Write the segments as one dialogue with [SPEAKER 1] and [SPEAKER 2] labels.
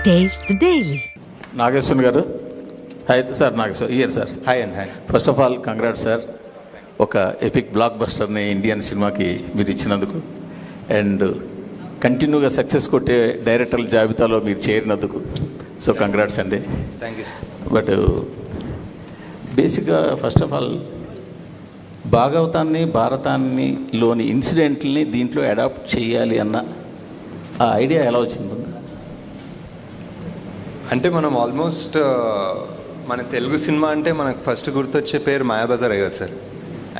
[SPEAKER 1] Taste the Daily.
[SPEAKER 2] Nageswar garu, hi sir. Nageswar here sir.
[SPEAKER 3] Hi and hi.
[SPEAKER 2] First of all congrats sir, ఒక epic block బస్టర్ని Indian సినిమాకి మీరు ఇచ్చినందుకు, and కంటిన్యూగా success కొట్టే డైరెక్టర్ల జాబితాలో మీరు చేరినందుకు. సో కంగ్రాట్స్ అండి.
[SPEAKER 3] Thank you sir.
[SPEAKER 2] బట్ బేసిక్గా ఫస్ట్ ఆఫ్ ఆల్ భాగవతాన్ని, భారతాన్ని లోని ఇన్సిడెంట్ని దీంట్లో అడాప్ట్ చేయాలి అన్న ఆ ఐడియా ఎలా వచ్చింది?
[SPEAKER 3] అంటే మనం ఆల్మోస్ట్ మన తెలుగు సినిమా అంటే మనకు ఫస్ట్ గుర్తొచ్చే పేరు మాయాబజార్ కదా sir.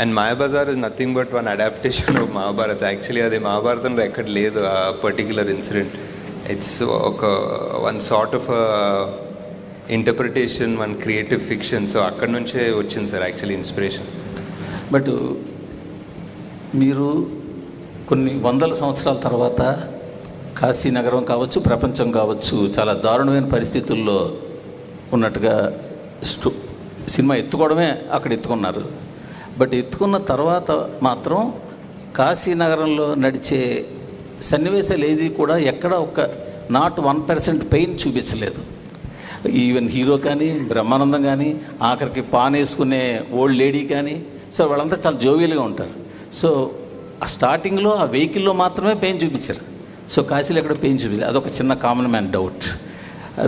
[SPEAKER 3] And Mayabazar is nothing but one adaptation of Mahabharat. Actually అది మహాభారతంలో ఎక్కడ లేదు ఆ పర్టిక్యులర్ ఇన్సిడెంట్. ఇట్స్ ఒక one sort of interpretation, one creative fiction. So అక్కడ నుంచే వచ్చింది సార్ యాక్చువల్లీ ఇన్స్పిరేషన్.
[SPEAKER 2] బట్ మీరు కొన్ని వందల సంవత్సరాల తర్వాత కాశీ నగరం కావచ్చు, ప్రపంచం కావచ్చు, చాలా దారుణమైన పరిస్థితుల్లో ఉన్నట్టుగా సినిమా ఎత్తుకోవడమే అక్కడ ఎత్తుకున్నారు. బట్ ఎత్తుకున్న తర్వాత మాత్రం కాశీ నగరంలో నడిచే సన్నివేశాలు ఏది కూడా ఎక్కడ ఒక నాట్ 1% పెయిన్ చూపించలేదు. ఈవెన్ హీరో కానీ, బ్రహ్మానందం కానీ, ఆఖరికి పాన్ వేసుకునే ఓల్డ్ లేడీ కానీ, సో వాళ్ళంతా చాలా జోవియల్గా ఉంటారు. సో ఆ స్టార్టింగ్లో ఆ వెహికల్లో మాత్రమే పెయిన్ చూపించారు. సో కాశీలో ఎక్కడ పెయిన్ చూపించారు. అదొక చిన్న కామన్ మ్యాన్ డౌట్.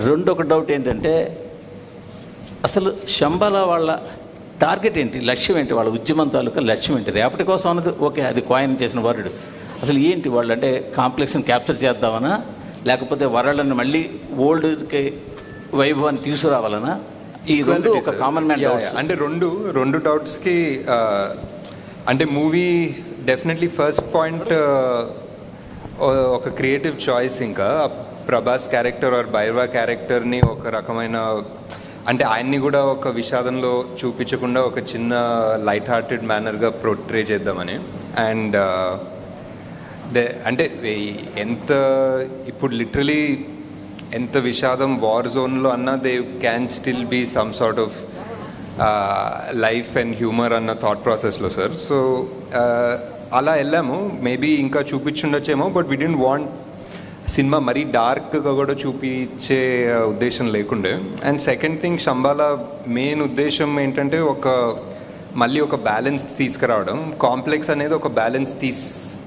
[SPEAKER 2] రెండొక డౌట్ ఏంటంటే, అసలు శంబాల వాళ్ళ టార్గెట్ ఏంటి, లక్ష్యం ఏంటి, వాళ్ళ ఉద్యమం తాలూకా లక్ష్యం ఏంటి? రేపటి కోసం అన్నది ఓకే, అది కాయిన్ చేసిన వరుడు. అసలు ఏంటి వాళ్ళు అంటే కాంప్లెక్స్ని క్యాప్చర్ చేద్దామనా, లేకపోతే వరల్డ్ని మళ్ళీ ఓల్డ్కి వైభవాన్ని తీసుకురావాలనా? ఈ రెండు ఒక కామన్ మ్యాన్ డౌట్స్.
[SPEAKER 3] అంటే రెండు డౌట్స్కి అంటే మూవీ డెఫినెట్లీ ఫస్ట్ పాయింట్ ఒక క్రియేటివ్ చాయిస్. ఇంకా ప్రభాస్ క్యారెక్టర్ ఆర్ భైరవ క్యారెక్టర్ని ఒక రకమైన అంటే ఆయన్ని కూడా ఒక విషాదంలో చూపించకుండా ఒక చిన్న లైట్ హార్టెడ్ మేనర్గా పోర్ట్రే చేద్దామని. అండ్ అంటే ఎంత ఇప్పుడు లిటరలీ ఎంత విషాదం వార్ జోన్లో అన్నా they can still be some sort of life and humour అన్న థాట్ ప్రాసెస్లో సార్. సో అలా వెళ్ళాము. మేబీ ఇంకా చూపించుండొచ్చేమో, but we don't want cinema మరీ డార్క్గా కూడా చూపించే ఉద్దేశం లేకుండే. And second thing, Shambhala main ఉద్దేశం ఏంటంటే మళ్ళీ ఒక బ్యాలెన్స్ తీసుకురావడం. కాంప్లెక్స్ అనేది ఒక బ్యాలెన్స్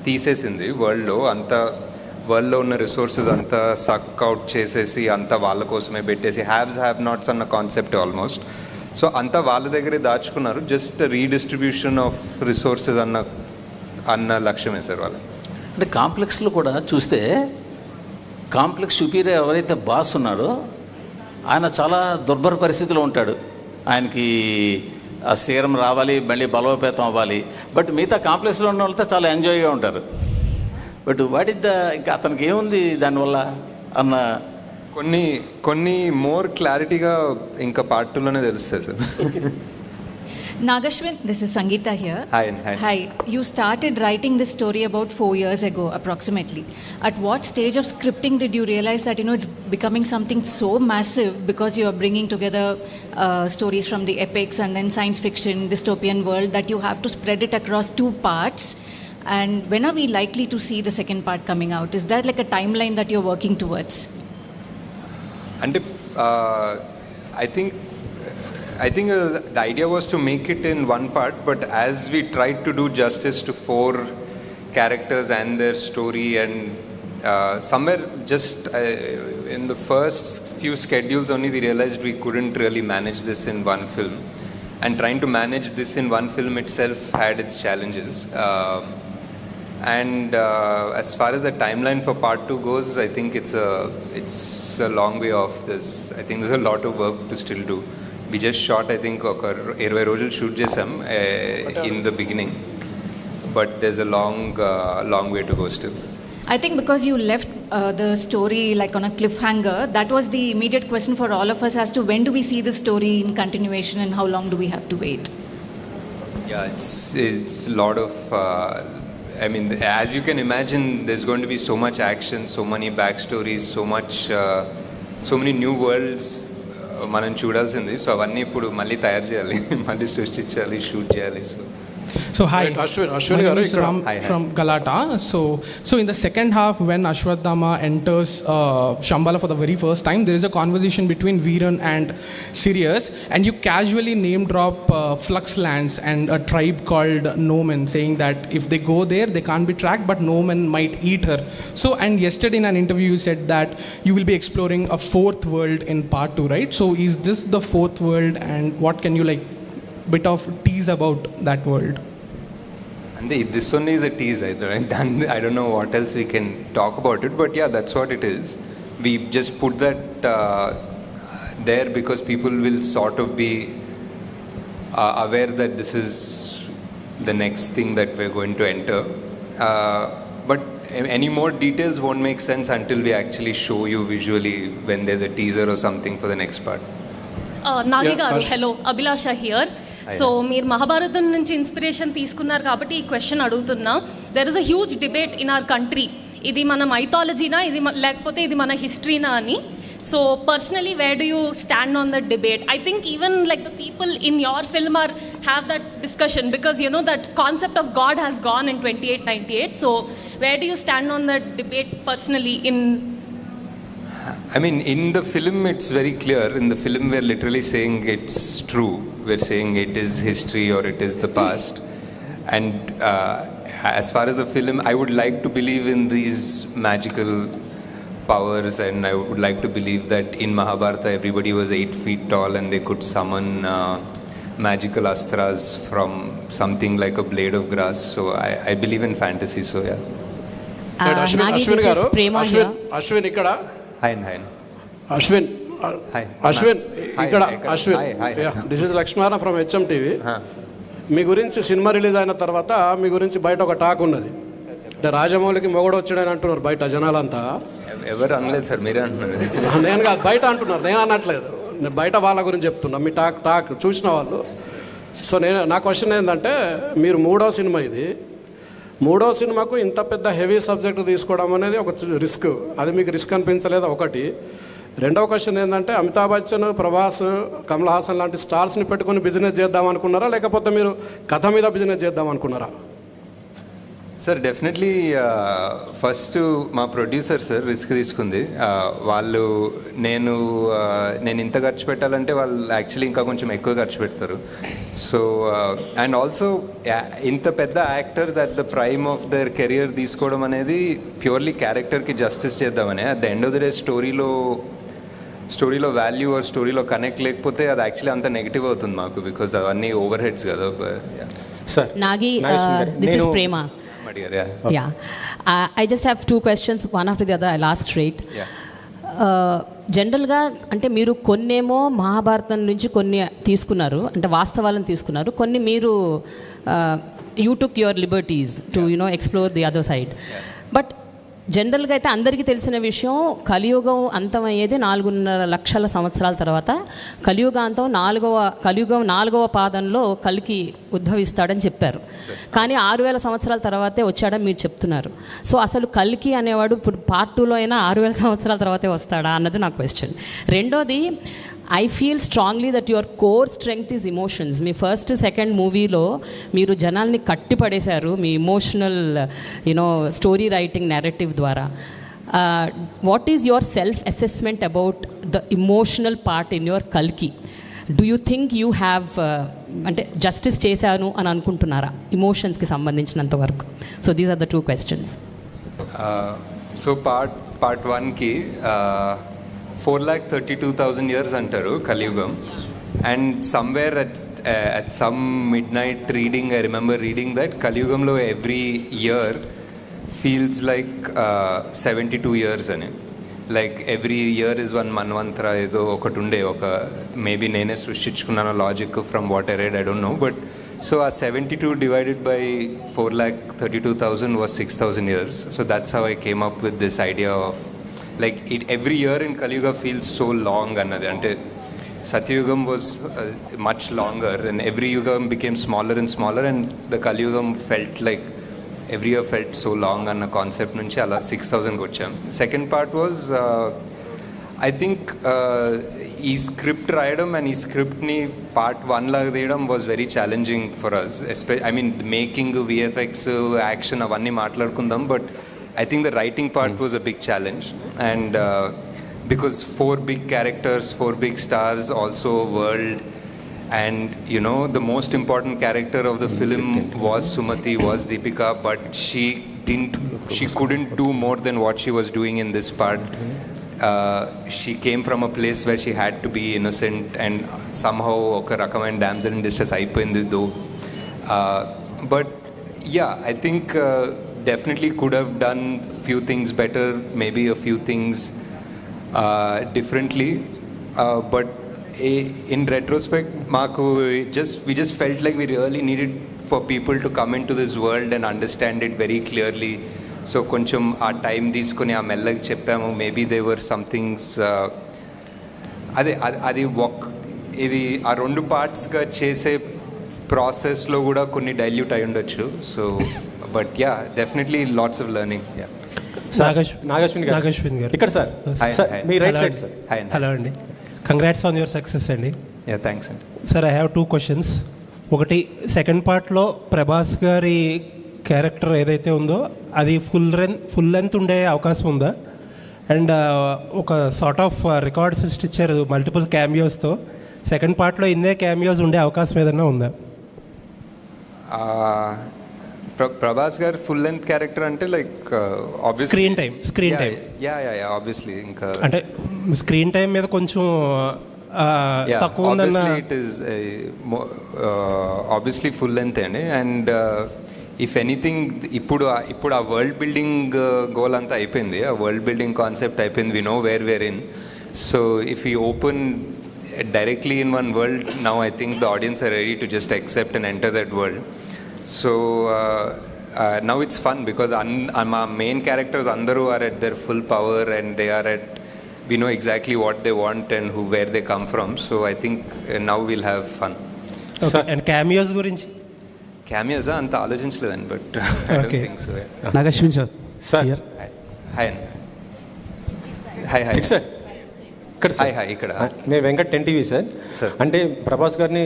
[SPEAKER 3] తీసేసింది వరల్డ్లో ఉన్న రిసోర్సెస్ అంతా సక్ అవుట్ చేసేసి అంతా వాళ్ళ కోసమే పెట్టేసి హ్యావ్ నాట్స్ అన్న కాన్సెప్ట్ ఆల్మోస్ట్. సో అంతా వాళ్ళ దగ్గరే దాచుకున్నారు. జస్ట్ రీడిస్ట్రిబ్యూషన్ ఆఫ్ రిసోర్సెస్ అన్న లక్ష్యమే సార్ వాళ్ళ.
[SPEAKER 2] అంటే కాంప్లెక్స్లో కూడా చూస్తే కాంప్లెక్స్ సుపీరియర్ ఎవరైతే బాస్ ఉన్నాడో ఆయన చాలా దుర్భర పరిస్థితిలో ఉంటాడు. ఆయనకి ఆ సీరం రావాలి, మళ్ళీ బలోపేతం అవ్వాలి. బట్ మిగతా కాంప్లెక్స్లో ఉన్న వాళ్ళతో చాలా ఎంజాయ్గా ఉంటారు. బట్ వాట్ ఇస్ ఇంకా అతనికి ఏముంది దానివల్ల అన్న
[SPEAKER 3] కొన్ని మోర్ క్లారిటీగా ఇంకా పార్ట్ 2లోనే తెలుస్తాయి sir.
[SPEAKER 4] Nagashwin, this is Sangeeta here.
[SPEAKER 3] Hi.
[SPEAKER 4] Hi. You started writing this story about 4 years ago, approximately. At what stage of scripting did you realize that, it's becoming something so massive because you are bringing together stories from the epics and then science fiction, dystopian world, that you have to spread it across 2 parts? And when are we likely to see the second part coming out? Is there like a timeline that you're working towards?
[SPEAKER 3] And I think the idea was to make it in one part, but as we tried to do justice to 4 characters and their story, and somewhere just in the first few schedules only we realized we couldn't really manage this in one film, and trying to manage this in one film itself had its challenges. And as far as the timeline for part 2 goes, I think it's a long way off this. I think there's a lot of work to still do. We just shot, I think, 20 రోజులు shoot చేసాం in the beginning, but there's a long way to go still.
[SPEAKER 4] I think because you left the story like on a cliffhanger, that was the immediate question for all of us as to when do we see the story in continuation and how long do we have to wait?
[SPEAKER 3] Yeah, it's a lot of I mean, as you can imagine, there's going to be so much action, so many backstories, so many new worlds మనం చూడాల్సింది. So అవన్నీ ఇప్పుడు మళ్ళీ తయారు చేయాలి, మళ్ళీ సృష్టించాలి, shoot చేయాలి. So
[SPEAKER 1] So hi,
[SPEAKER 5] Right, Ashwin
[SPEAKER 1] my name
[SPEAKER 5] garu
[SPEAKER 1] is
[SPEAKER 5] ikkada.
[SPEAKER 1] Ram
[SPEAKER 3] Hi.
[SPEAKER 1] from Galata. So in the second half, when Ashwatthama enters Shambhala for the very first time, there is a conversation between Veeran and Sirius, and you casually name drop Fluxlands and a tribe called Nomen, saying that if they go there, they can't be tracked, but Nomen might eat her. So, and yesterday in an interview, you said that you will be exploring a fourth world in part 2, right? So is this the fourth world, and what can you like bit of tease about that world?
[SPEAKER 3] And this only is a tease, right? I don't know what else we can talk about it, but yeah, that's what it is. We just put that there because people will sort of be aware that this is the next thing that we're going to enter. But any more details won't make sense until we actually show you visually when there's a teaser or something for the next part.
[SPEAKER 6] Nagi
[SPEAKER 5] Yeah,
[SPEAKER 6] గారు
[SPEAKER 5] Ash-
[SPEAKER 6] hello Abhilasha here so మీరు మహాభారతం నుంచి inspiration తీసుకున్నారు కాబట్టి ఈ question అడుగుతున్నా there is a huge debate in our country ఇది మన మైథాలజీనా ఇది లేకపోతే ఇది మన హిస్టరీనా అని so personally where do you stand on that debate I think even like the people in your film or have that discussion because you know that concept of God has gone in 2898 so where do you stand on that debate personally in
[SPEAKER 3] I mean, in the film, it's very clear. In the film, we're literally saying it's true. We're saying it is history or it is the past. And as far as the film, I would like to believe in these magical powers, and I would like to believe that in Mahabharata, everybody was 8 feet tall and they could summon magical astras from something like a blade of grass. So I believe in fantasy. So yeah.
[SPEAKER 5] Right, Ashwin,
[SPEAKER 7] Nagi,
[SPEAKER 5] Ashwin
[SPEAKER 7] this
[SPEAKER 5] garu,
[SPEAKER 7] is Prema
[SPEAKER 5] Ashwin,
[SPEAKER 7] here.
[SPEAKER 5] Ashwin ikkada.
[SPEAKER 3] Hi.
[SPEAKER 5] Ashwin,
[SPEAKER 3] Hi.
[SPEAKER 5] Ashwin,
[SPEAKER 3] Hi,
[SPEAKER 5] ikkada.
[SPEAKER 3] hi,
[SPEAKER 5] Ashwin,
[SPEAKER 3] hi.
[SPEAKER 5] yeah, this is Lakshmana from HMTV. మీ గురించి cinema release అయిన తర్వాత మీ గురించి బయట ఒక talk ఉన్నది, అంటే రాజమౌళికి మొగడు వచ్చాడని అంటున్నారు బయట జనాలంతా.
[SPEAKER 3] ఎవరు అనలేదు సార్, మీరే అంటున్నారు.
[SPEAKER 5] నేను కాదు, బయట అంటున్నారు, నేను అనట్లేదు. నేను బయట వాళ్ళ గురించి చెప్తున్నా, మీ టాక్ చూసిన వాళ్ళు. సో నా క్వశ్చన్ ఏంటంటే, మీరు మూడో సినిమా ఇది, మూడో సినిమాకు ఇంత పెద్ద హెవీ సబ్జెక్ట్ తీసుకోవడం అనేది ఒక రిస్క్, అది మీకు రిస్క్ అనిపించలేదా? ఒకటి. రెండవ క్వశ్చన్ ఏంటంటే, అమితాబ్ బచ్చన్, ప్రభాస్, కమల్ హాసన్ లాంటి స్టార్స్ని పెట్టుకొని బిజినెస్ చేద్దాం అనుకున్నారా, లేకపోతే మీరు కథ మీద బిజినెస్ చేద్దాం అనుకున్నారా?
[SPEAKER 3] సార్ డెఫినెట్లీ ఫస్ట్ మా ప్రొడ్యూసర్ సార్ రిస్క్ తీసుకుంది. వాళ్ళు నేను ఇంత ఖర్చు పెట్టాలంటే వాళ్ళు యాక్చువల్లీ ఇంకా కొంచెం ఎక్కువ ఖర్చు పెడతారు. సో అండ్ ఆల్సో ఇంత పెద్ద actors at the prime of their career తీసుకోవడం అనేది ప్యూర్లీ క్యారెక్టర్కి జస్టిస్ చేద్దామని. At the end of the day స్టోరీలో వాల్యూ ఆర్ స్టోరీలో కనెక్ట్ లేకపోతే అది యాక్చువల్లీ అంత నెగిటివ్ అవుతుంది మాకు, బికాజ్ అవన్నీ ఓవర్ హెడ్స్ కదా.
[SPEAKER 5] Sir
[SPEAKER 7] Nagi, this is Prema. Yeah. I just have two questions, one after the other. I'll ask straight. జనరల్గా అంటే మీరు కొన్నేమో మహాభారతం నుంచి కొన్ని తీసుకున్నారు, అంటే వాస్తవాలను తీసుకున్నారు, కొన్ని మీరు you took your liberties to explore the other side. But జనరల్గా అయితే అందరికీ తెలిసిన విషయం, కలియుగం అంతమయ్యేది 4.5 లక్షల సంవత్సరాల తర్వాత. కలియుగం 4వ పాదంలో కలికి ఉద్భవిస్తాడని చెప్పారు, కానీ 6000 సంవత్సరాల తర్వాతే వచ్చాడని మీరు చెప్తున్నారు. సో అసలు కలికి అనేవాడు ఇప్పుడు పార్ట్ 2లో అయినా 6000 సంవత్సరాల తర్వాతే వస్తాడా అన్నది నా క్వశ్చన్. రెండోది, I feel strongly that your core strength is emotions. మీ ఫస్ట్ సెకండ్ మూవీలో మీరు జనాల్ని కట్టిపడేశారు మీ ఇమోషనల్ స్టోరీ రైటింగ్ నెరేటివ్ ద్వారా. What is your self assessment about the emotional part in your కల్కి? Do you think you have అంటే justice చేశాను అని అనుకుంటున్నారా ఇమోషన్స్కి సంబంధించినంత వరకు? So these are the 2 questions.
[SPEAKER 3] So part 1కి 4,32,000 years అంటారు కలియుగం. And somewhere at some mid night reading, I remember reading that కలియుగంలో every year feels like 72 years అని. లైక్ ఎవ్రీ ఇయర్ ఇస్ 1 మన్వంతర ఏదో ఒకటి ఉండే, ఒక మేబీ నేనే సృష్టించుకున్నాను logic from what I read, I don't know. But so ఆ 72 divided by 4,32,000 was 6,000 years. So that's how I came up with this idea of like every year in Kaliyuga feels so long annadi. Ante Satyugam was much longer and every yugam became smaller and smaller, and the Kaliyugam felt like every year felt so long anna concept nunchi ala 6,000 kocham. Second part was I think ఈ script రాయడం and ఈ స్క్రిప్ట్ని part 1 లాగా తీయడం was very challenging for us. I mean making, VFX, action అవన్నీ మాట్లాడుకుందాం, but I think the writing part was a big challenge, and because 4 big characters, 4 big stars, also world, and you know the most important character of the film was Sumathi, was Deepika, but she couldn't do more than what she was doing in this part. She came from a place where she had to be innocent, and somehow oka rakamain damsel in distress ayipoyindi though. But yeah, I think definitely could have done few things better, maybe a few things differently, but in retrospect we just felt like we really needed for people to come into this world and understand it very clearly. So koncham aa time తీసుకొని ఆ మెల్లగా చెప్పాము. maybe there were some things అది ఇది ఆ 2 పార్ట్స్గా చేసే ప్రాసెస్లో కూడా కొన్ని డైల్యూట్ అయి ఉండొచ్చు. So but yeah, definitely lots of learning. Yeah,
[SPEAKER 8] Nag Ashwin garu ఇక్కడ సార్. మీ రైట్ సైడ్ సార్. హలో అండి, కంగ్రాట్స్ ఆన్ యువర్ సక్సెస్ అండి.
[SPEAKER 3] యా, థ్యాంక్స్ అండి.
[SPEAKER 8] Sir, I have 2 questions. ఒకటి, సెకండ్ పార్ట్లో ప్రభాస్ గారి క్యారెక్టర్ ఏదైతే ఉందో అది ఫుల్ లెంత్ ఉండే అవకాశం ఉందా? అండ్ ఒక సార్ట్ ఆఫ్ రికార్డ్ సృష్టించారు మల్టిపుల్ క్యామియోస్తో. సెకండ్ పార్ట్లో ఇన్నే క్యామియోస్ ఉండే అవకాశం ఏదైనా ఉందా?
[SPEAKER 3] ప్రభాస్ గారు ఫుల్ లెంత్ క్యారెక్టర్ అంటే like obviously
[SPEAKER 8] screen time
[SPEAKER 3] yeah obviously ఇంకా
[SPEAKER 8] అంటే స్క్రీన్ టైం మీద కొంచెం తక్కువ ఉందన్న.
[SPEAKER 3] It is obviously full length అండి. అండ్ ఇఫ్ ఎనీథింగ్ ఇప్పుడు ఆ వరల్డ్ బిల్డింగ్ గోల్ అంతా అయిపోయింది, ఆ వరల్డ్ బిల్డింగ్ కాన్సెప్ట్ అయిపోయింది. We know where where in. So if you open directly in one world, now I think the audience are ready to just accept and enter that world. So now it's fun because our main characters andaru are at their full power, and they are at, we know exactly what they want and where they come from. So I think now we'll have fun.
[SPEAKER 8] Okay. And cameos gurinchi?
[SPEAKER 3] Cameos anta ఆలోచించలేదండి, but I don't think so.
[SPEAKER 8] Nag Ashwin sir.
[SPEAKER 3] Sir, hi hi sir. ఇక్కడ
[SPEAKER 9] నేను Venkat 10 TV sir. అంటే ప్రభాస్ గారిని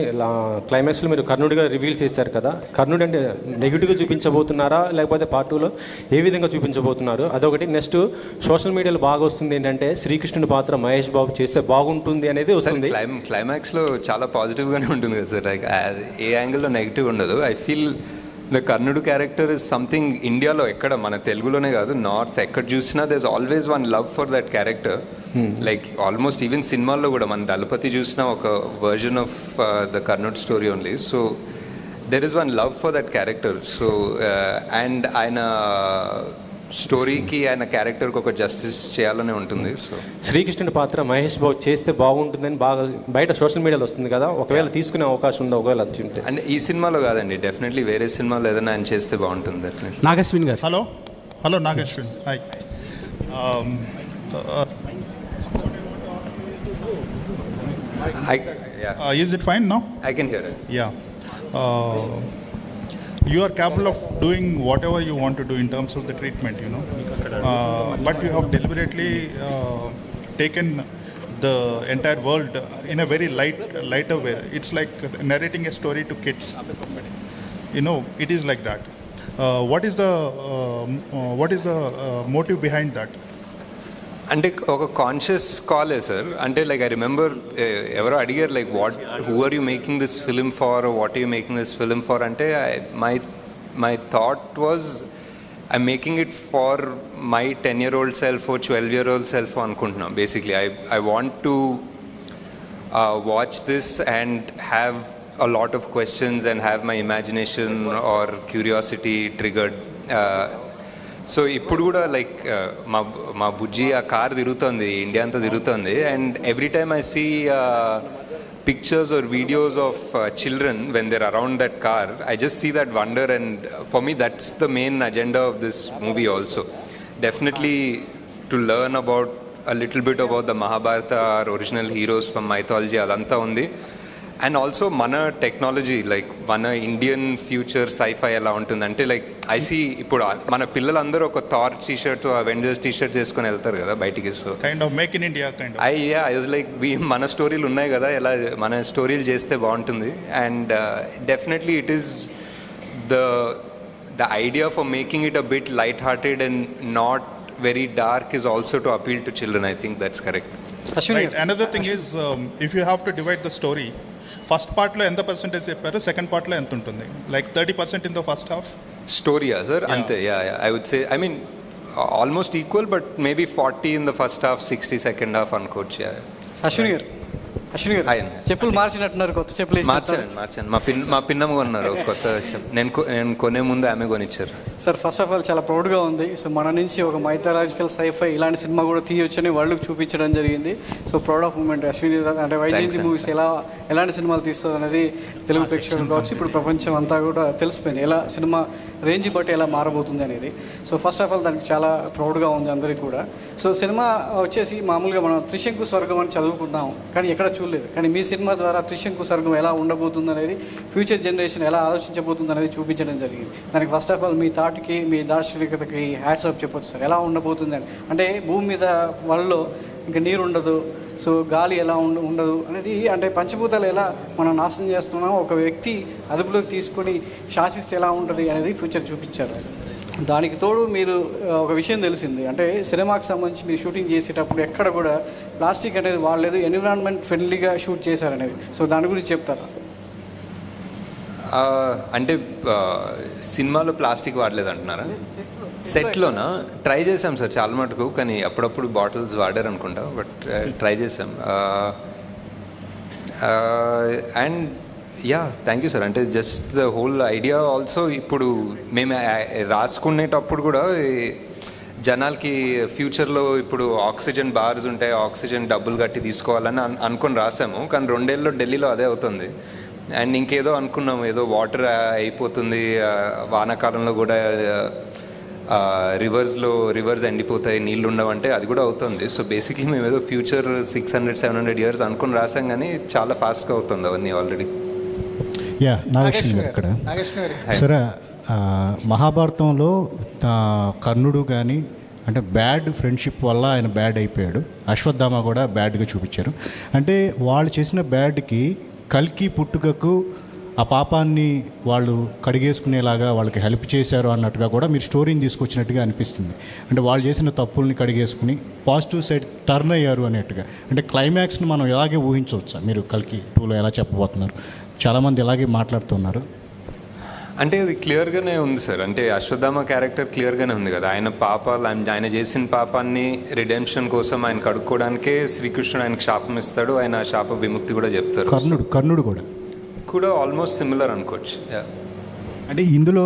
[SPEAKER 9] క్లైమాక్స్లో మీరు కర్ణుడిగా reveal చేశారు కదా, కర్ణుడు అంటే నెగిటివ్గా చూపించబోతున్నారా లేకపోతే పార్ట్ 2లో ఏ విధంగా చూపించబోతున్నారు? అదొకటి. నెక్స్ట్, సోషల్ మీడియాలో బాగా వస్తుంది ఏంటంటే శ్రీకృష్ణుడి పాత్ర మహేష్ బాబు చేస్తే బాగుంటుంది అనేది వస్తుంది.
[SPEAKER 3] క్లైమాక్స్లో చాలా పాజిటివ్గానే ఉంటుంది కదా సార్, లైక్ ఏ యాంగిల్లో నెగిటివ్ ఉండదు. ఐ ఫీల్ ద కర్ణుడు క్యారెక్టర్ ఇస్ సంథింగ్ ఇండియాలో ఎక్కడ, మన తెలుగులోనే కాదు, నార్త్ ఎక్కడ చూసినా there is always one love for that character. Like almost even సినిమాల్లో కూడా మన దళపతి చూసిన ఒక వర్జన్ ఆఫ్ ద కర్ణుడ్ story only. So there is one love for that character. So and ఆయన స్టోరీకి, ఆయన క్యారెక్టర్కి ఒక జస్టిస్ చేయాలనే ఉంటుంది. సో
[SPEAKER 9] శ్రీకృష్ణుడి పాత్ర మహేష్ బాబు చేస్తే బాగుంటుందని బాగా బయట సోషల్ మీడియాలో వస్తుంది కదా, ఒకవేళ తీసుకునే అవకాశం ఉందా? ఒకవేళ ఉంటే
[SPEAKER 3] అంటే ఈ సినిమాలో కాదండి, డెఫినెట్లీ వేరే సినిమాలో ఏదైనా ఆయన చేస్తే బాగుంటుంది definitely.
[SPEAKER 8] Nag Ashwin garu.
[SPEAKER 10] Hello Nag Ashwin, hi. Is it fine now?
[SPEAKER 3] I can hear it.
[SPEAKER 10] Yeah. You are capable of doing whatever you want to do in terms of the treatment, you know. But you have deliberately taken the entire world in a very lighter way. It's like narrating a story to kids. You know, it is like that. What is the motive behind that?
[SPEAKER 3] అంటే ఒక conscious కాలే sir. అంటే like I remember ఎవరో అడిగారు like who are you making this film for, what are you making this film for అంటే my thought was I making it for my 10-year-old self, 12-year-old self అనుకుంటున్నాం. Basically I want to watch this and have a lot of questions and have my imagination or curiosity triggered. So ఇప్పుడు కూడా like మా బుజ్జి ఆ car తిరుగుతుంది, India అంతా తిరుగుతుంది. And every time I see pictures or videos of children when they're around that car, I just see that wonder. And for me that's the main agenda of this movie also. Definitely to learn about a little bit about the Mahabharata, our original heroes from mythology, అదంతా ఉంది. And also మన technology like మన Indian future sci-fi ఎలా ఉంటుందంటే like IC ఇప్పుడు మన పిల్లలందరూ ఒక థార్ టీషర్ట్ అవెంజర్స్ టీషర్ట్ చేసుకొని వెళ్తారు కదా బయటికి. So
[SPEAKER 10] kind of make in India kind
[SPEAKER 3] I was like మన స్టోరీలు ఉన్నాయి కదా, ఎలా మన స్టోరీలు చేస్తే బాగుంటుంది. And definitely it is the idea for making it a bit light-hearted and not very dark is also to appeal to children. I think that's correct.
[SPEAKER 10] Right. Another thing is, if you have to divide the story, first part lo enta percentage chepparu, second part lo enta untundi? Like 30% in the first half?
[SPEAKER 3] Story, sir.
[SPEAKER 10] Yeah.
[SPEAKER 3] Ante, yeah. I would say, I mean, almost equal, but maybe 40 in the first half, 60 second half on coach. Yeah.
[SPEAKER 11] Ashwini garu, చెప్పులు మార్చినట్టున్నారు, కొత్త చెప్పులు
[SPEAKER 3] మార్చాను. మా పిన్నమ్మ కొన్నారు కొత్త. నేను కొనే ముందు ఆమె కొనిచ్చారు.
[SPEAKER 11] సార్ ఫస్ట్ ఆఫ్ ఆల్ చాలా ప్రౌడ్గా ఉంది. సో మన నుంచి ఒక మైథాలజికల్ సైఫై ఇలాంటి సినిమా కూడా తీయొచ్చని వరల్డ్కి చూపించడం జరిగింది. So proud of moment Ashwini. అంటే వైజయంతి మూవీస్ ఎలాంటి సినిమాలు తీస్తుంది అనేది తెలుగు ప్రేక్షకులు కావచ్చు, ఇప్పుడు ప్రపంచం అంతా కూడా తెలిసిపోయింది ఎలా సినిమా రేంజ్ బట్టి ఎలా మారబోతుంది అనేది. సో ఫస్ట్ ఆఫ్ ఆల్ దానికి చాలా ప్రౌడ్గా ఉంది అందరికీ కూడా. సో సినిమా వచ్చేసి మామూలుగా మనం త్రిశంకు స్వర్గం అని చదువుకున్నాం, కానీ ఎక్కడ చూడలేదు. కానీ మీ సినిమా ద్వారా త్రిశంకు స్వర్గం ఎలా ఉండబోతుంది అనేది, ఫ్యూచర్ జనరేషన్ ఎలా ఆలోచించబోతుంది అనేది చూపించడం జరిగింది. దానికి ఫస్ట్ ఆఫ్ ఆల్ మీ థాట్కి, మీ దార్శనికతకి హ్యాట్స్ ఆఫ్ చెప్పొచ్చు సార్. ఎలా ఉండబోతుంది అని, అంటే భూమి మీద వాళ్ళలో ఇంకా నీరు ఉండదు, సో గాలి ఎలా ఉండదు అనేది, అంటే పంచభూతాలు ఎలా మనం నాశనం చేస్తున్నామో ఒక వ్యక్తి అదుపులోకి తీసుకొని శాసిస్తే ఎలా ఉంటుంది అనేది ఫ్యూచర్ చూపించారు. దానికి తోడు మీరు ఒక విషయం తెలిసింది, అంటే సినిమాకి సంబంధించి మీరు షూటింగ్ చేసేటప్పుడు ఎక్కడ కూడా ప్లాస్టిక్ అనేది వాడలేదు, ఎన్విరాన్మెంట్ ఫ్రెండ్లీగా షూట్ చేశారనేది. సో దాని గురించి చెప్తారా?
[SPEAKER 3] అంటే సినిమాలో ప్లాస్టిక్ వాడలేదు అంటున్నారా? సెట్లోనా? ట్రై చేసాం సార్ చాలా మటుకు, కానీ అప్పుడప్పుడు బాటిల్స్ వాడారు అనుకుంటా, బట్ ట్రై చేసాం. And yeah, thank you sir. అంటే just the whole idea also ఇప్పుడు మేము రాసుకునేటప్పుడు కూడా జనాలకి ఫ్యూచర్లో ఇప్పుడు ఆక్సిజన్ బార్స్ ఉంటాయి, ఆక్సిజన్ డబ్బులు కట్టి తీసుకోవాలని అనుకొని రాసాము. కానీ 2 ఏళ్ళలో ఢిల్లీలో అదే అవుతుంది. అండ్ ఇంకేదో అనుకున్నాము, ఏదో వాటర్ అయిపోతుంది, వానాకాలంలో కూడా రివర్స్ ఎండిపోతాయి, నీళ్ళు ఉండవంటే అది కూడా అవుతుంది. సో బేసిక్లీ మేము ఏదో ఫ్యూచర్ 600-700 ఇయర్స్ అనుకుని రాసాం, కానీ చాలా ఫాస్ట్గా అవుతుంది అవన్నీ ఆల్రెడీ.
[SPEAKER 12] యా, నాగేశ్వర గారు ఇక్కడ. సరే, మహాభారతంలో కర్ణుడు కానీ అంటే బ్యాడ్ ఫ్రెండ్షిప్ వల్ల ఆయన బ్యాడ్ అయిపోయాడు, అశ్వత్థామ కూడా బ్యాడ్గా చూపించారు. అంటే వాళ్ళు చేసిన బ్యాడ్కి కల్కి పుట్టుకకు ఆ పాపాన్ని వాళ్ళు కడిగేసుకునేలాగా వాళ్ళకి హెల్ప్ చేశారు అన్నట్టుగా కూడా మీరు స్టోరీని తీసుకొచ్చినట్టుగా అనిపిస్తుంది. అంటే వాళ్ళు చేసిన తప్పుల్ని కడిగేసుకుని పాజిటివ్ సైడ్ టర్న్ అయ్యారు అనేట్టుగా. అంటే క్లైమాక్స్ని మనం ఇలాగే ఊహించవచ్చా? మీరు కల్కి 2లో ఎలా చెప్పబోతున్నారు? చాలామంది ఇలాగే మాట్లాడుతున్నారు.
[SPEAKER 3] అంటే అది క్లియర్గానే ఉంది సార్. అంటే అశ్వత్థామ క్యారెక్టర్ క్లియర్గానే ఉంది కదా, ఆయన పాపాలు, ఆయన చేసిన పాపాన్ని రిడెంప్షన్ కోసం ఆయన కడుక్కోవడానికే శ్రీకృష్ణుడు ఆయనకు శాపం ఇస్తాడు, ఆయన శాప విముక్తి కూడా చెప్తారు.
[SPEAKER 12] కర్ణుడు కూడా
[SPEAKER 3] ఆల్మోస్ట్ సిమిలర్ అనుకోవచ్చు.
[SPEAKER 12] అంటే ఇందులో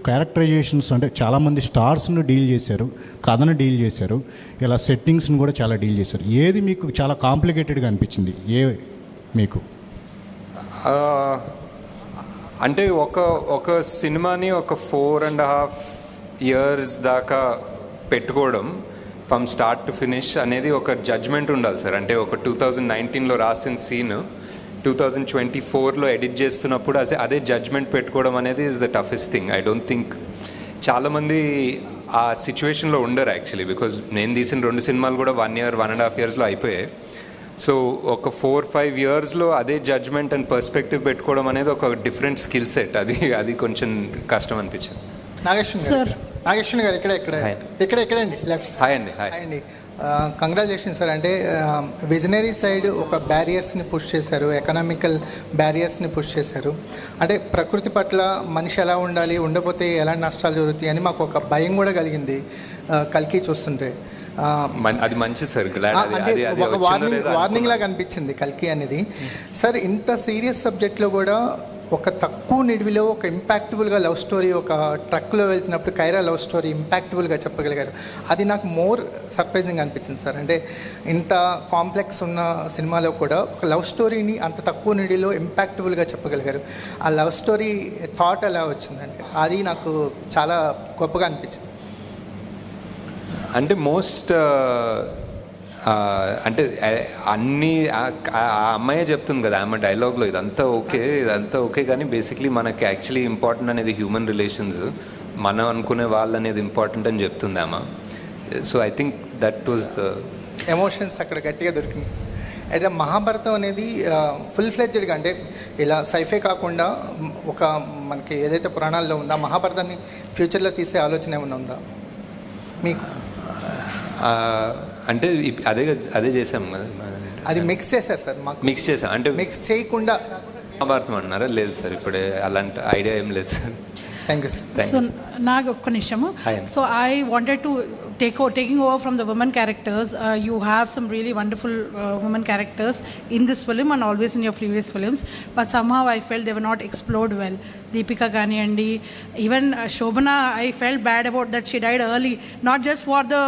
[SPEAKER 12] క్యారెక్టరైజేషన్స్ అంటే చాలామంది స్టార్స్ను డీల్ చేశారు, కథను డీల్ చేశారు, ఇలా సెట్టింగ్స్ని కూడా చాలా డీల్ చేశారు. ఏది మీకు చాలా కాంప్లికేటెడ్గా అనిపించింది? మీకు
[SPEAKER 3] అంటే ఒక సినిమాని ఒక 4.5 years దాకా పెట్టుకోవడం ఫ్రమ్ స్టార్ట్ టు ఫినిష్ అనేది ఒక జడ్జ్మెంట్ ఉండాలి సార్. అంటే ఒక 2019లో రాసిన సీన్ 2024లో ఎడిట్ చేస్తున్నప్పుడు అదే జడ్జ్మెంట్ పెట్టుకోవడం అనేది is the toughest thing. I don't think చాలామంది ఆ సిచ్యువేషన్లో ఉండరు యాక్చువల్లీ, బికాజ్ నేను తీసిన 2 సినిమాలు కూడా 1 year 1.5 yearsలో అయిపోయాయి. సో ఒక 4-5 yearsలో అదే జడ్జ్మెంట్ అండ్ పర్స్పెక్టివ్ పెట్టుకోవడం అనేది ఒక డిఫరెంట్ స్కిల్ సెట్. అది కొంచెం కష్టం అనిపించింది.
[SPEAKER 13] నాగేశ్వర గారు ఇక్కడండి లెఫ్ట్.
[SPEAKER 3] హాయ్ అండి.
[SPEAKER 13] Congratulations sir. అంటే విజనరీ సైడ్ ఒక బ్యారియర్స్ని పుష్ చేశారు, ఎకనామికల్ బ్యారియర్స్ని పుష్ చేశారు. అంటే ప్రకృతి పట్ల మనిషి ఎలా ఉండాలి, ఉండకపోతే ఎలాంటి నష్టాలు జరుగుతాయి అని మాకు ఒక భయం కూడా కలిగింది కల్కి చూస్తుంటే.
[SPEAKER 3] అది మంచిది సార్.
[SPEAKER 13] ఒక వార్నింగ్ లాగా అనిపించింది కల్కి అనేది. సార్ ఇంత సీరియస్ సబ్జెక్ట్లో కూడా ఒక తక్కువ నిడివిలో ఒక ఇంపాక్టబుల్గా లవ్ స్టోరీ, ఒక ట్రక్లో వెళ్తున్నప్పుడు కైరా లవ్ స్టోరీ ఇంపాక్టబుల్గా చెప్పగలిగారు. అది నాకు మోర్ సర్ప్రైజింగ్ అనిపించింది సార్. అంటే ఇంత కాంప్లెక్స్ ఉన్న సినిమాలో కూడా ఒక లవ్ స్టోరీని అంత తక్కువ నిడిలో ఇంపాక్టబుల్గా చెప్పగలిగారు. ఆ లవ్ స్టోరీ థాట్ ఎలా వచ్చిందంటే అది నాకు చాలా గొప్పగా అనిపించింది.
[SPEAKER 3] అంటే మోస్ట్ అంటే అన్నీ ఆ అమ్మాయే చెప్తుంది కదా ఆమె డైలాగ్లో, ఇదంతా ఓకే కానీ బేసిక్లీ మనకి యాక్చువల్లీ ఇంపార్టెంట్ అనేది హ్యూమన్ రిలేషన్స్, మనం అనుకునే వాళ్ళు అనేది ఇంపార్టెంట్ అని చెప్తుంది ఆమె. So I think that was the
[SPEAKER 13] emotions అక్కడ గట్టిగా దొరికింది. అయితే మహాభారతం అనేది ఫుల్ ఫ్లెడ్జ్డ్గా, అంటే ఇలా సైఫే కాకుండా ఒక మనకి ఏదైతే పురాణాల్లో ఉందో మహాభారతాన్ని ఫ్యూచర్లో తీసే ఆలోచన ఏమైనా ఉందా మీకు?
[SPEAKER 3] అంటే అదే చేసాం కదా,
[SPEAKER 13] అది మిక్స్ చేశారు సార్, మాకు
[SPEAKER 3] మిక్స్ చేసాం. అంటే
[SPEAKER 13] మిక్స్ చేయకుండా
[SPEAKER 3] మహాభారతం అంటున్నారా? లేదు సార్, ఇప్పుడే అలాంటి ఐడియా ఏం లేదు sir.
[SPEAKER 13] Thank you sir.
[SPEAKER 14] So నాకు ఒక్క నిమిషము. So I wanted to taking over from the women characters. You have some really wonderful women characters in this film and always in your previous films, but somehow I felt they were not explored well. Deepika Ganiyandi, even Shobana, I felt bad about that she died early, not just for the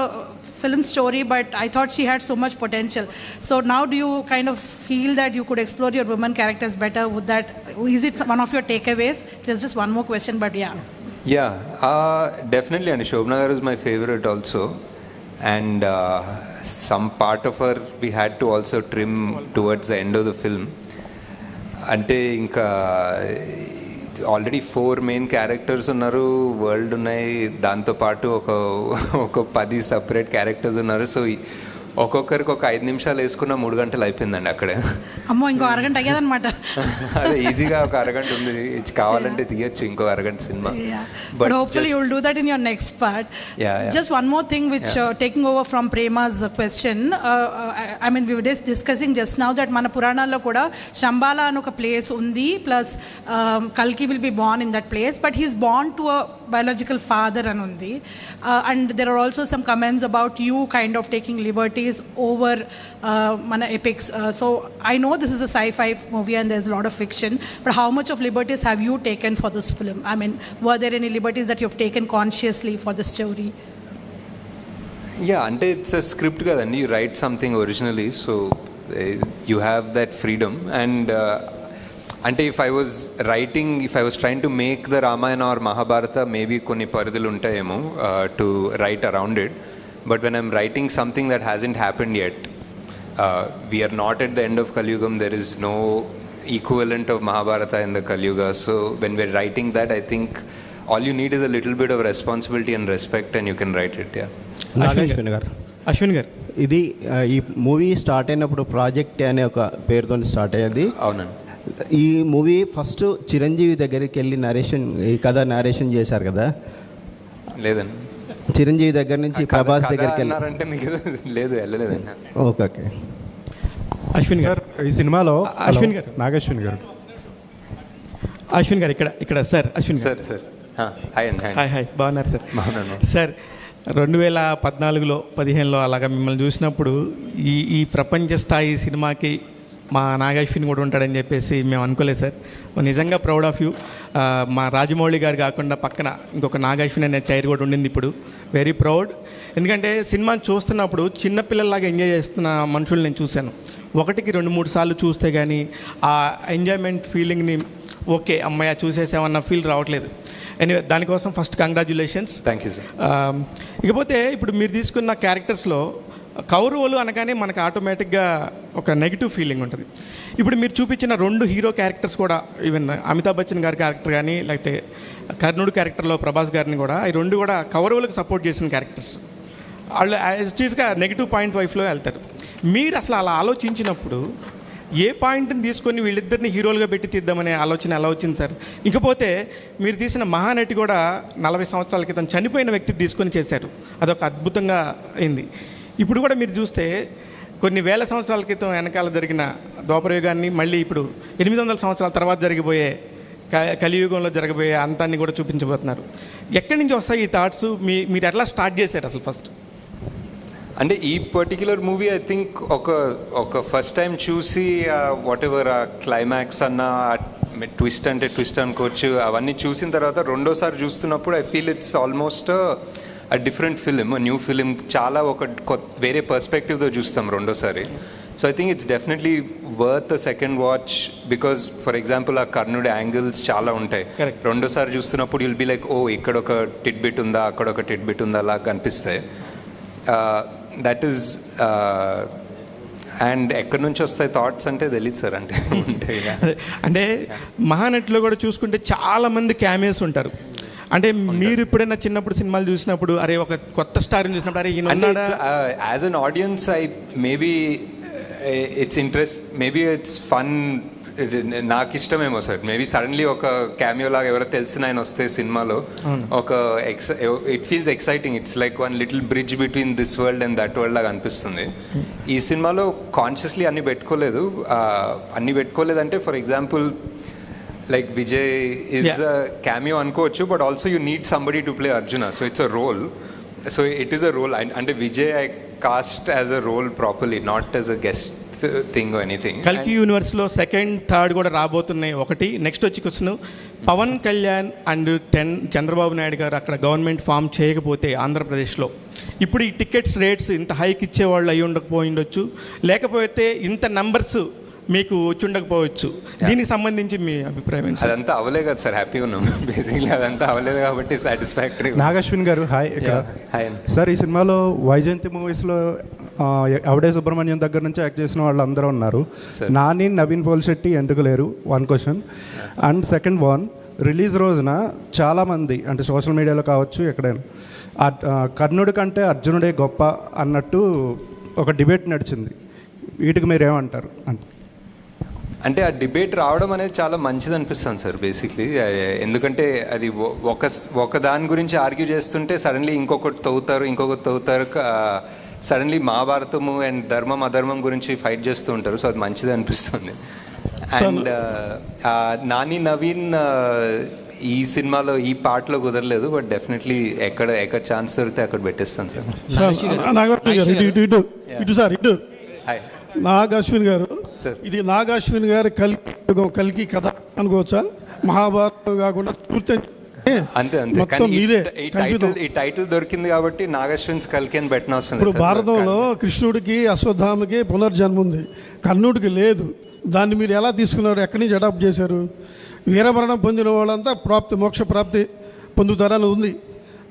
[SPEAKER 14] film story, but I thought she had so much potential. So now do you kind of feel that you could explore your women characters better? Is it one of your takeaways? There's just one more question, but
[SPEAKER 3] yeah, definitely. And Shobana Garu is my favorite also, and some part of her we had to also trim towards the end of the film. అంటే ఇంకా already 4 main characters ఉన్నారు, world ఉన్నాయి, దాంతోపాటు ఒక 10 separate characters ఉన్నారు. So ఒక్కొక్కరికి ఒక 5 నిమిషాలు వేసుకున్న 3 గంటలు అయిపోయిందండి అక్కడే.
[SPEAKER 14] అమ్మో, ఇంకో అరగంట అయ్యేదన్నమాట.
[SPEAKER 3] అదే ఈజీగా ఒక అరగంట ఉంది, కావాలంటే తీయచ్చు ఇంకో అరగంట cinema.
[SPEAKER 14] But hopefully you will do that in your next part. Just one more thing which taking over from Prema's question, I mean we were discussing just now that మన పురాణాల్లో కూడా శంబాల అని ఒక ప్లేస్ ఉంది, ప్లస్ కల్కి will be born in that place, but he is born to a biological father అని ఉంది. And there are also some comments about you kind of taking liberties over mana epics. So I know this is a sci-fi movie and there's a lot of fiction, but how much of liberties have you taken for this film? I mean, were there any liberties that you have taken consciously for the story?
[SPEAKER 3] Yeah, and it's a script kadandi, you write something originally, so you have that freedom. And అంటే if I was trying to make the Ramayana or Mahabharata, maybe కొన్ని పరిధులు ఉంటాయేమో to write around it. But when I'm writing something that hasn't happened yet, we are not at the end of Kali Yugam, there is no equivalent of Mahabharata in the Kali Yuga. So when we're writing that, I think all you need is a little bit of responsibility and respect and you can write it.
[SPEAKER 15] Ashwin గారు ఇది ఈ movie start అయినప్పుడు project అనే ఒక పేరుతో start అయ్యేది.
[SPEAKER 3] అవునండి.
[SPEAKER 15] ఈ మూవీ ఫస్ట్ చిరంజీవి దగ్గరికి వెళ్ళి ఈ కథ నారేషన్ చేశారు కదా?
[SPEAKER 3] లేదండి,
[SPEAKER 15] చిరంజీవి దగ్గర నుంచి ప్రభాస్ దగ్గరికి
[SPEAKER 3] వెళ్ళారంటే మీకు లేదు, వెళ్ళలేదండి.
[SPEAKER 15] ఓకే.
[SPEAKER 16] అశ్విన్ గారు ఈ సినిమాలో అశ్విన్ గారు, నాగశ్విన్ గారు, అశ్విన్ గారు ఇక్కడ సార్, అశ్విన్ గారు
[SPEAKER 3] సార్ హాయ్
[SPEAKER 16] బాగున్నారు సార్? బాగున్నాను సార్. 2014లో 15లో అలాగా మిమ్మల్ని చూసినప్పుడు ఈ ప్రపంచ స్థాయి సినిమాకి మా నాగశ్విన్ కూడా ఉంటాడని చెప్పేసి మేము అనుకోలేదు సార్. నిజంగా ప్రౌడ్ ఆఫ్ యూ. మా రాజమౌళి గారు కాకుండా పక్కన ఇంకొక నాగశ్విన్ అనే చైర్ కూడా ఉండింది ఇప్పుడు. Very proud. ఎందుకంటే సినిమాని చూస్తున్నప్పుడు చిన్నపిల్లల్లాగా ఎంజాయ్ చేస్తున్న మనుషులు నేను చూశాను. 1కి 2-3 సార్లు చూస్తే కానీ ఆ ఎంజాయ్మెంట్ ఫీలింగ్ని ఓకే అమ్మాయి చూసేసామన్న ఫీల్ రావట్లేదు. ఎనీవే దానికోసం first congratulations.
[SPEAKER 3] Thank you sir.
[SPEAKER 16] ఇకపోతే ఇప్పుడు మీరు తీసుకున్న క్యారెక్టర్స్లో కౌరవులు అనగానే మనకు ఆటోమేటిక్గా ఒక నెగిటివ్ ఫీలింగ్ ఉంటుంది. ఇప్పుడు మీరు చూపించిన 2 హీరో క్యారెక్టర్స్ కూడా, ఈవెన్ అమితాబ్ బచ్చన్ గారి క్యారెక్టర్ కానీ లేకపోతే కర్ణుడు క్యారెక్టర్లో ప్రభాస్ గారిని కూడా, ఈ 2 కూడా కౌరవులకు సపోర్ట్ చేసిన క్యారెక్టర్స్. వాళ్ళు యాజ్టీస్గా నెగిటివ్ పాయింట్ వైఫ్లో వెళ్తారు. మీరు అసలు అలా ఆలోచించినప్పుడు ఏ పాయింట్ని తీసుకొని వీళ్ళిద్దరిని హీరోలుగా పెట్టి తీద్దామనే ఆలోచన ఎలా వచ్చింది సార్? ఇకపోతే మీరు తీసిన మహానటి కూడా 40 సంవత్సరాల క్రితం చనిపోయిన వ్యక్తి తీసుకొని చేశారు, అదొక అద్భుతంగా అయింది. ఇప్పుడు కూడా మీరు చూస్తే కొన్ని వేల సంవత్సరాల క్రితం వెనకాల జరిగిన ద్వాపరయుగాన్ని మళ్ళీ ఇప్పుడు 800 సంవత్సరాల తర్వాత జరిగిపోయే కలియుగంలో జరగబోయే అంతాన్ని కూడా చూపించబోతున్నారు. ఎక్కడి నుంచి వస్తాయి ఈ థాట్స్? మీరు ఎట్లా స్టార్ట్ చేశారు అసలు ఫస్ట్?
[SPEAKER 3] అంటే ఈ పర్టిక్యులర్ మూవీ ఐ థింక్ ఒక ఫస్ట్ టైం చూసి వాట్ ఎవర్ ఆ క్లైమాక్స్ అన్న ట్విస్ట్ అంటే ట్విస్ట్ అనుకోవచ్చు, అవన్నీ చూసిన తర్వాత రెండోసారి చూస్తున్నప్పుడు I feel it's almost a different film, a new film, చాలా వేరే పర్స్పెక్టివ్తో చూస్తాం రెండోసారి. So I think it's definitely worth a second watch, because for example ఆ కర్ణుడి యాంగిల్స్ చాలా ఉంటాయి. రెండోసారి చూస్తున్నప్పుడు యుల్ బి లైక్, ఓ ఇక్కడ ఒక టిడ్ బిట్ ఉందా, అక్కడ ఒక టిడ్ బిట్ ఉందా, అలా కనిపిస్తాయి. దట్ ఈస్ అండ్ ఎక్కడి నుంచి వస్తాయి థాట్స్ అంటే తెలియదు సార్.
[SPEAKER 16] అంటే మహానటిలో కూడా చూసుకుంటే చాలామంది క్యామియోస్ ఉంటారు. అంటే మీరు ఎప్పుడైనా చిన్నప్పుడు సినిమాలు చూసినప్పుడు అరే ఒక కొత్త స్టార్ని చూసినప్పుడు అరే ఈయన
[SPEAKER 3] as an audience maybe it's interest, maybe it's fun, నాకు ఇష్టమేమో సార్. మేబీ సడన్లీ ఒక క్యామియో లాగా ఎవరో తెలిసిన ఆయన వస్తే సినిమాలో ఒక it feels exciting. It's like one little bridge between this world and that world లాగా అనిపిస్తుంది. ఈ సినిమాలో కాన్షియస్లీ అన్ని పెట్టుకోలేదంటే for example like Vijay is a cameo అనుకోవచ్చు, but also you need somebody to play Arjuna. So it's a role. So it is a role. అంటే Vijay I cast as a role properly, not as a guest thing anything.
[SPEAKER 16] కల్కి యూనివర్స్లో second third కూడా రాబోతున్నాయి ఒకటి. Next వచ్చి question, Pawan Kalyan and Chandrababu Naidu garu అక్కడ government form చేయకపోతే ఆంధ్రప్రదేశ్లో ఇప్పుడు ఈ టికెట్స్ రేట్స్ ఇంత హైక్ ఇచ్చేవాళ్ళు అయి ఉండకపోయిండొచ్చు, లేకపోతే ఇంత నంబర్స్ మీకు వచ్చి ఉండకపోవచ్చు. దీనికి సంబంధించి మీ అభిప్రాయం?
[SPEAKER 3] అదంతా అవలే కదా సార్, హ్యాపీగా ఉన్నాం బేసిక్లీ. అదంతా అవలేదు కాబట్టి సాటిస్ఫాక్టరీ.
[SPEAKER 17] నాగశ్విన్ గారు హాయ్. సార్ ఈ సినిమాలో వైజయంతి మూవీస్లో అవడే సుబ్రహ్మణ్యం దగ్గర నుంచి యాక్ట్ చేసిన వాళ్ళు అందరూ ఉన్నారు. నాని, నవీన్ పోల్శెట్టి ఎందుకు లేరు? One question. And second one, release రోజున చాలామంది అంటే సోషల్ మీడియాలో కావచ్చు ఎక్కడైనా కర్ణుడి కంటే అర్జునుడే గొప్ప అన్నట్టు ఒక డిబేట్ నడిచింది. వీటికి మీరేమంటారు?
[SPEAKER 3] అంటే ఆ డిబేట్ రావడం అనేది చాలా మంచిది అనిపిస్తుంది సార్ బేసిక్లీ. ఎందుకంటే అది ఒక దాని గురించి ఆర్గ్యూ చేస్తుంటే సడన్లీ ఇంకొకటి తవ్వుతారు. సడన్లీ మహాభారతము అండ్ ధర్మం అధర్మం గురించి ఫైట్ చేస్తూ ఉంటారు. సో అది మంచిది అనిపిస్తుంది. అండ్ నాని నవీన్ ఈ సినిమాలో ఈ పార్ట్లో కుదరలేదు, బట్ డెఫినెట్లీ ఎక్కడ ఛాన్స్ దొరికితే అక్కడ పెట్టేస్తాను సార్.
[SPEAKER 18] నాగశ్విన్ గారు, ఇది నాగశ్విన్ గారి కల్కి కథ అనుకోవచ్చా? మహాభారతం కాకుండా
[SPEAKER 3] అంతే. ఈ టైటిల్ దొరికింది కాబట్టి నాగశ్విన్స్ కల్కి అని పెట్టిన అవసరం.
[SPEAKER 18] ఇప్పుడు భారతంలో కృష్ణుడికి అశ్వత్థామకి పునర్జన్మ ఉంది, కర్ణుడికి లేదు. దాన్ని మీరు ఎలా తీసుకున్నారు? ఎక్కడి నుంచి అడాప్ట్ చేశారు? వీరమరణం పొందిన వాళ్ళంతా మోక్ష ప్రాప్తి పొందుతారని ఉంది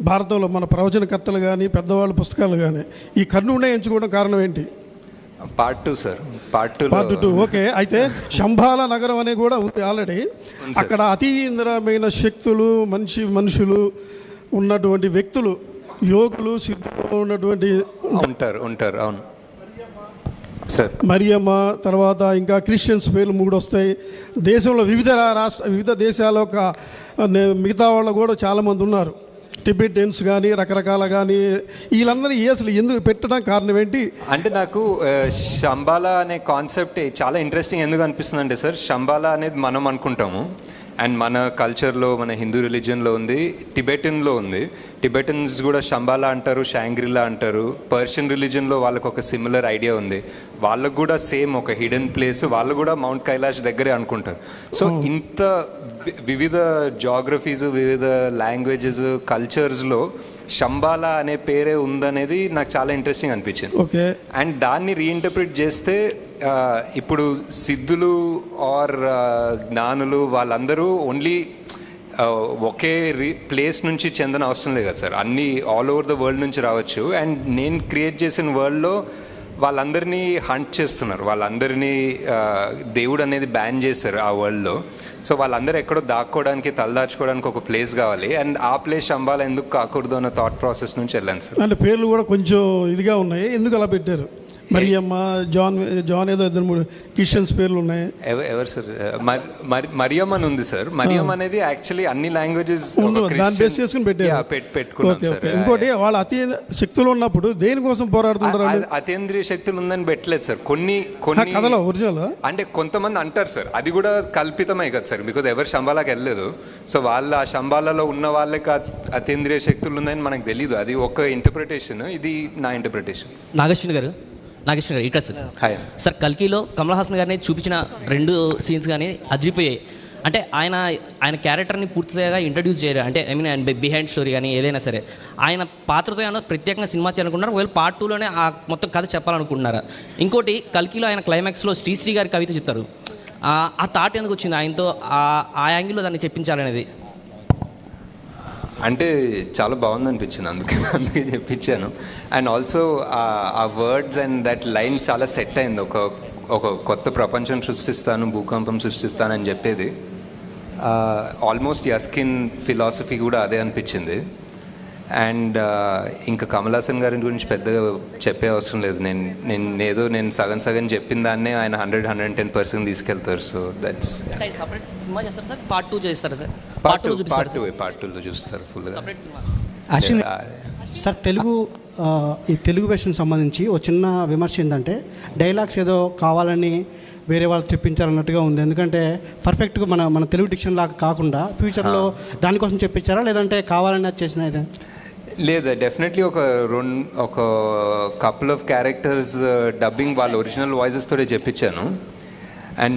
[SPEAKER 18] భారతంలో. మన ప్రవచనకర్తలు కానీ పెద్దవాళ్ళ పుస్తకాలు కానీ ఈ కర్ణుడినే ఎంచుకోవడం కారణం ఏంటి?
[SPEAKER 3] Part 2 sir. Part 2
[SPEAKER 18] okay. అయితే శంబాల నగరం అనేది కూడా ఉంది ఆల్రెడీ. అక్కడ అతీంద్రమైన శక్తులు, మనుషులు ఉన్నటువంటి వ్యక్తులు, యోగులు, సిద్ధులు ఉన్నటువంటి
[SPEAKER 3] ఉంటారు. అవును సార్.
[SPEAKER 18] మరియమ్మ, తర్వాత ఇంకా క్రిస్టియన్స్ పేర్లు 3 వస్తాయి. దేశంలో వివిధ దేశాల మిగతా వాళ్ళు కూడా చాలామంది ఉన్నారు. టిబెటియన్స్ కానీ రకరకాల కానీ వీళ్ళందరూ అసలు ఎందుకు పెట్టడం కారణం ఏంటి?
[SPEAKER 3] అంటే నాకు శంబాలా అనే కాన్సెప్ట్ చాలా ఇంట్రెస్టింగ్ ఎందుకు అనిపిస్తుంది అంటే సార్, శంబాలా అనేది మనం అనుకుంటాము అండ్ మన కల్చర్లో, మన హిందూ రిలీజియన్లో ఉంది, టిబెటన్లో ఉంది. టిబెటన్స్ కూడా శంబాలా అంటారు, షాంగ్రిలా అంటారు. పర్షియన్ రిలీజియన్లో వాళ్ళకు ఒక సిమిలర్ ఐడియా ఉంది. వాళ్ళకు కూడా సేమ్ ఒక హిడెన్ ప్లేస్, వాళ్ళు కూడా మౌంట్ కైలాష్ దగ్గరే అనుకుంటారు. సో ఇంత వివిధ జాగ్రఫీస్, వివిధ లాంగ్వేజెస్, కల్చర్స్లో శంబాలా అనే పేరే ఉందనేది నాకు చాలా ఇంట్రెస్టింగ్ అనిపించింది. అండ్ దాన్ని రీఇంటర్ప్రిట్ చేస్తే ఇప్పుడు సిద్ధులు ఆర్ జ్ఞానులు వాళ్ళందరూ ఓన్లీ ఒకే ప్లేస్ నుంచి చెందిన అవసరం లేదు కదా సార్. అన్నీ ఆల్ ఓవర్ ద వరల్డ్ నుంచి రావచ్చు. అండ్ నేను క్రియేట్ చేసిన వరల్డ్లో వాళ్ళందరినీ హంట్ చేస్తున్నారు, వాళ్ళందరినీ దేవుడు అనేది బ్యాన్ చేశారు ఆ వరల్డ్లో. సో వాళ్ళందరూ ఎక్కడో దాక్కోవడానికి, తలదాచుకోవడానికి ఒక ప్లేస్ కావాలి. అండ్ ఆ ప్లేస్ శంబాలా ఎందుకు కాకూడదు అన్న థాట్ ప్రాసెస్ నుంచి వెళ్ళాను సార్.
[SPEAKER 18] అంటే పేర్లు కూడా కొంచెం ఇదిగా ఉన్నాయి, ఎందుకు అలా పెట్టారు? మరియమ్మ, జాన్ ఏదో 2-3 క్రిస్టియన్స్ పేర్లు ఉన్నాయి.
[SPEAKER 3] ఎవరు సార్? మరియమ్మ అని ఉంది సార్. మరియమ్మ అనేది యాక్చువల్లీ అన్ని లాంగ్వేజెస్
[SPEAKER 18] దాన్ని బేస్ చేసుకుని
[SPEAKER 3] పెట్టుకున్నాం సార్.
[SPEAKER 18] ఇంకోటి వాళ్ళ అతి శక్తులు ఉన్నప్పుడు దేనికోసం పోరాడుతుంటారు?
[SPEAKER 3] అతీంద్రియ శక్తులు ఉందని పెట్టలేదు సార్. కొన్ని
[SPEAKER 18] కథలో ఒరిజినల్
[SPEAKER 3] అంటే కొంతమంది అంటారు సార్, అది కూడా కల్పితమే కదా సార్, బికాజ్ ఎవరు శంబాలాకి వెళ్ళలేదు. సో వాళ్ళు ఆ శంబాలలో ఉన్న వాళ్ళకి అతీంద్రియ శక్తులు ఉన్నాయని మనకు తెలియదు. అది ఒక ఇంటర్ప్రిటేషన్, ఇది నా ఇంటర్ప్రిటేషన్.
[SPEAKER 19] నాగేశ్వర్ గారు ఇక్కడ సార్ కల్కిలో కమల్ హాసన్ గారిని చూపించిన 2 సీన్స్ కానీ అదిరిపోయాయి. అంటే ఆయన క్యారెక్టర్ని పూర్తిగా ఇంట్రడ్యూస్ చేయరు. అంటే ఆయన బిహైండ్ స్టోరీ కానీ ఏదైనా సరే ఆయన పాత్రతో ఏమైనా ప్రత్యేకంగా సినిమా చేయాలనుకుంటున్నారు, ఒకవేళ పార్ట్ 2లోనే ఆ మొత్తం కథ చెప్పాలనుకుంటున్నారా? ఇంకోటి కల్కిలో ఆయన క్లైమాక్స్లో శ్రీశ్రీ గారి కవిత చెప్తారు. ఆ థాట్ ఎందుకు వచ్చింది ఆయనతో, ఆ యాంగిల్లో దాన్ని చెప్పించాలనేది?
[SPEAKER 3] అంటే చాలా బాగుంది అనిపించింది, అందుకే చెప్పించాను. అండ్ ఆల్సో ఆ వర్డ్స్ అండ్ దట్ లైన్ చాలా సెట్ అయింది. ఒక కొత్త ప్రపంచం సృష్టిస్తాను, భూకంపం సృష్టిస్తాను అని చెప్పేది. ఆల్మోస్ట్ యస్కిన్ ఫిలాసఫీ కూడా అదే అనిపించింది. అండ్ ఇంకా కమల్ హాసన్ గారి గురించి పెద్దగా చెప్పే అవసరం లేదు. నేను సగం చెప్పిన దాన్నే ఆయన 110% తీసుకెళ్తారు. సో దట్స్
[SPEAKER 19] పార్ట్ 2 చేస్తారు సార్.
[SPEAKER 3] పార్ట్ 2లో చూస్తారు ఫుల్గా.
[SPEAKER 20] సార్ ఈ తెలుగు వెర్షన్ సంబంధించి ఒక చిన్న విమర్శ ఏంటంటే డైలాగ్స్ ఏదో కావాలని వేరే వాళ్ళు చెప్పించారన్నట్టుగా ఉంది. ఎందుకంటే పర్ఫెక్ట్గా మన తెలుగు డిక్షన్ లాగా కాకుండా ఫ్యూచర్లో దానికోసం చెప్పించారా, లేదంటే కావాలని అది చేసిన అయితే?
[SPEAKER 3] లేదా, డెఫినెట్లీ ఒక కపుల్ ఆఫ్ క్యారెక్టర్స్ డబ్బింగ్ వాళ్ళ ఒరిజినల్ వాయిసెస్తోనే చెప్పించాను. అండ్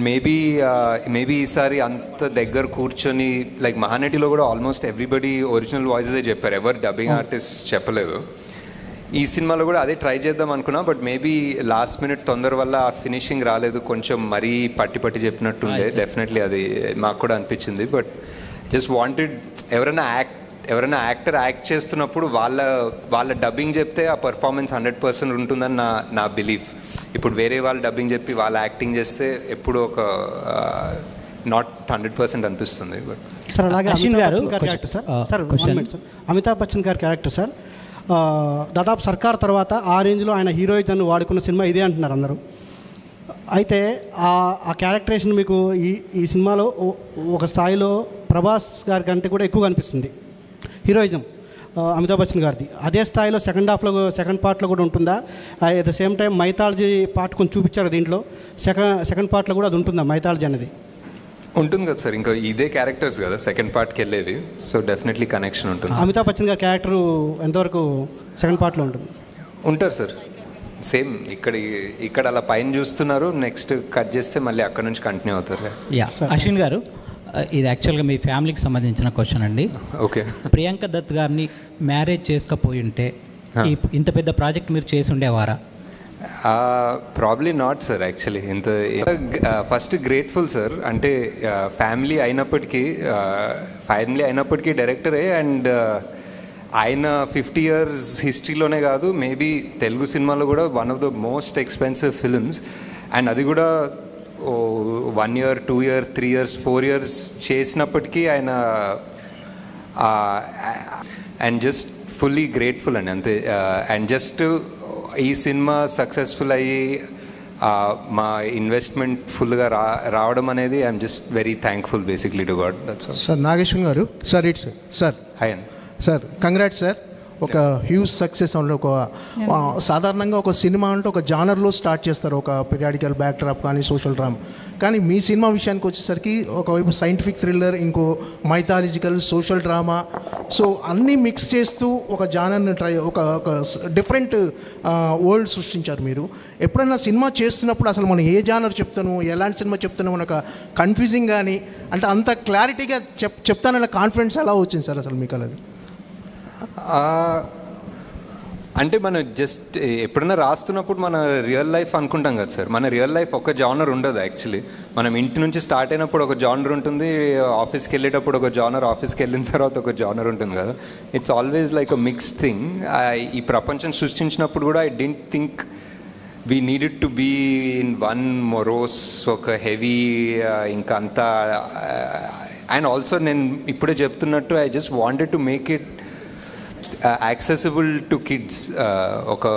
[SPEAKER 3] మేబీ ఈసారి అంత దగ్గర కూర్చొని లైక్ మహానటిలో కూడా ఆల్మోస్ట్ ఎవ్రీబడి ఒరిజినల్ వాయిసెసే చెప్పారు, ఎవరు డబ్బింగ్ ఆర్టిస్ట్ చెప్పలేదు. ఈ సినిమాలో కూడా అదే ట్రై చేద్దాం అనుకున్నా, బట్ మేబీ లాస్ట్ మినిట్ తొందర వల్ల ఆ ఫినిషింగ్ రాలేదు, కొంచెం మరీ పట్టి చెప్పినట్టుండే. డెఫినెట్లీ అది మాకు కూడా అనిపించింది. బట్ జస్ట్ వాంటెడ్ ఎవరైనా యాక్టర్ యాక్ట్ చేస్తున్నప్పుడు వాళ్ళ డబ్బింగ్ చెప్తే ఆ పర్ఫార్మెన్స్ 100% ఉంటుందని నా బిలీఫ్. ఇప్పుడు వేరే వాళ్ళు డబ్బింగ్ చెప్పి వాళ్ళ యాక్టింగ్ చేస్తే ఎప్పుడు ఒక నాట్ 100% అనిపిస్తుంది.
[SPEAKER 20] సార్ అలాగే అమితాబ్ బచ్చన్ గారి క్యారెక్టర్ సార్ దాదాపు సర్కార్ తర్వాత ఆ రేంజ్లో ఆయన హీరోయిజన్ వాడుకున్న సినిమా ఇదే అంటున్నారు అందరూ. అయితే ఆ క్యారెక్టరేషన్ మీకు ఈ సినిమాలో ఒక స్థాయిలో ప్రభాస్ గారి కంటే కూడా ఎక్కువగా అనిపిస్తుంది హీరోయిజం అమితాబ్ బచ్చన్ గారిది. అదే స్థాయిలో సెకండ్ పార్ట్లో కూడా ఉంటుందా? At the same time mythology part కొంచెం చూపించారు దీంట్లో, సెకండ్ పార్ట్లో కూడా అది ఉంటుందా మైథాలజీ అనేది?
[SPEAKER 3] ఉంటుంది కదా సార్, ఇంకా ఇదే క్యారెక్టర్స్ కదా సెకండ్ పార్ట్కి వెళ్ళేవి. సో డెఫినెట్లీ కనెక్షన్ ఉంటుంది.
[SPEAKER 20] అమితాబ్ బచ్చన్ గారి క్యారెక్టర్ ఎంతవరకు సెకండ్ పార్ట్లో ఉంటుంది?
[SPEAKER 3] ఉంటారు సార్, సేమ్ ఇక్కడ అలా పైన చూస్తున్నారు, నెక్స్ట్ కట్ చేస్తే మళ్ళీ అక్కడ నుంచి కంటిన్యూ అవుతారు.
[SPEAKER 21] అశ్విన్ గారు, ఇది యాక్చువల్గా మీ ఫ్యామిలీకి సంబంధించిన క్వశ్చన్ అండి.
[SPEAKER 3] ఓకే.
[SPEAKER 21] ప్రియాంక దత్ గారిని మ్యారేజ్ చేసుకోపోయి ఉంటే ఇంత పెద్ద ప్రాజెక్ట్ మీరు చేసి ఉండేవారా?
[SPEAKER 3] Probably not sir. Actually first grateful sir. అంటే ఫ్యామిలీ అయినప్పటికీ డైరెక్టరే. అండ్ ఆయన 50 years హిస్టరీలోనే కాదు, మేబీ తెలుగు సినిమాలో కూడా one of the most expensive films. And అది కూడా 1 year, 2 years, 3 years, 4 years చేసినప్పటికీ ఆయన అండ్ జస్ట్ ఫుల్లీ గ్రేట్ఫుల్ అండి, అంతే. అండ్ జస్ట్ ఈ సినిమా సక్సెస్ఫుల్ అయ్యి మా ఇన్వెస్ట్మెంట్ ఫుల్గా రావడం అనేది I'm just very thankful basically to God. That's all.
[SPEAKER 22] Sir Nageswar garu, sir it's sir.
[SPEAKER 3] Hi అండి
[SPEAKER 22] సార్, కంగ్రాట్స్ సార్. ఒక హ్యూజ్ సక్సెస్ అంటే సాధారణంగా ఒక సినిమా అంటే ఒక జానర్లో స్టార్ట్ చేస్తారు, ఒక పీరియాడికల్ బ్యాక్ డ్రాప్ కానీ సోషల్ డ్రామా. కానీ మీ సినిమా విషయానికి వచ్చేసరికి ఒకవైపు సైంటిఫిక్ థ్రిల్లర్, ఇంకో మైథాలజికల్, సోషల్ డ్రామా, సో అన్నీ మిక్స్ చేస్తూ ఒక జానర్ని ఒక డిఫరెంట్ వరల్డ్ సృష్టించారు మీరు. ఎప్పుడైనా సినిమా చేస్తున్నప్పుడు అసలు మనం ఏ జానర్ చెప్తాను, ఎలాంటి సినిమా చెప్తాను అని ఒక కన్ఫ్యూజింగ్ కానీ, అంటే అంత క్లారిటీగా చెప్తానన్న కాన్ఫిడెన్స్ ఎలా వచ్చింది సార్ అసలు మీకు? అది
[SPEAKER 3] అంటే మనం జస్ట్ ఎప్పుడైనా రాస్తున్నప్పుడు మన రియల్ లైఫ్ అనుకుంటాం కదా సార్. మన రియల్ లైఫ్ ఒక జానర్ ఉండదు యాక్చువల్లీ. మనం ఇంటి నుంచి స్టార్ట్ అయినప్పుడు ఒక జానర్ ఉంటుంది, ఆఫీస్కి వెళ్ళేటప్పుడు ఒక జానర్, ఆఫీస్కి వెళ్ళిన తర్వాత ఒక జానర్ ఉంటుంది కదా. It's always like a mix thing. ఈ ప్రపంచం సృష్టించినప్పుడు కూడా I don't think we needed to be in one morose, ఒక హెవీ ఇంకా అంతా. అండ్ ఆల్సో నేను ఇప్పుడే చెప్తున్నట్టు I just wanted to make it accessible to kids. ఒక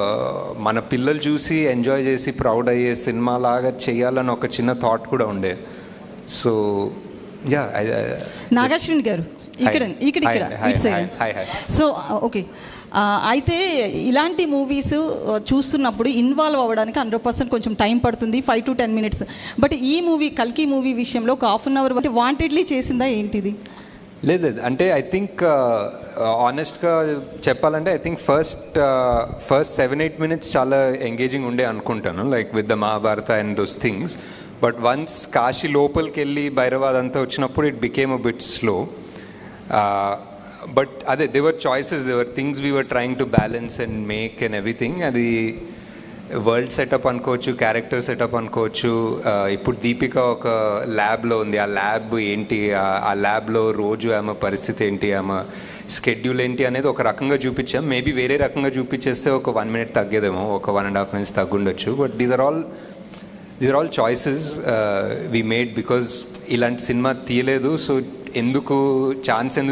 [SPEAKER 3] మన పిల్లలు చూసి ఎంజాయ్ చేసి ప్రౌడ్ అయ్యే సినిమా లాగా చేయాలని ఒక చిన్న థాట్ కూడా ఉండే. So yeah.
[SPEAKER 23] నాగశ్విన్ గారు ఇక్కడ సో ఓకే. అయితే ఇలాంటి మూవీస్ చూస్తున్నప్పుడు ఇన్వాల్వ్ అవ్వడానికి 100% కొంచెం టైం పడుతుంది, 5 to 10 minutes. బట్ ఈ మూవీ కల్కి మూవీ విషయంలో ఒక 1/2 hour వాంటెడ్లీ చేసిందా ఏంటిది?
[SPEAKER 3] లేదు, అంటే ఐ థింక్ ఆనెస్ట్గా చెప్పాలంటే ఐ థింక్ ఫస్ట్ 7-8 minutes చాలా ఎంగేజింగ్ ఉండే అనుకుంటాను, like with the Mahabharata and those things. But once Kashi లోపలికి వెళ్ళి భైరవాద్ అంతా వచ్చినప్పుడు it became a bit slow. But అదే they were choices, they were things we were trying to balance and make and everything. అది వరల్డ్ సెటప్ అనుకోవచ్చు, క్యారెక్టర్ సెటప్ అనుకోవచ్చు. ఇప్పుడు దీపిక ఒక ల్యాబ్లో ఉంది, ఆ ల్యాబ్ ఏంటి, ఆ ల్యాబ్లో రోజు ఆమె పరిస్థితి ఏంటి, ఆమె స్కెడ్యూల్ ఏంటి అనేది ఒక రకంగా చూపించాం. మేబీ వేరే రకంగా చూపించేస్తే ఒక 1 minute తగ్గేదేమో, ఒక 1.5 minutes తగ్గుండొచ్చు. But these are all choices we made because ఇలాంటి సినిమా తీయలేదు. సో ఎందుకు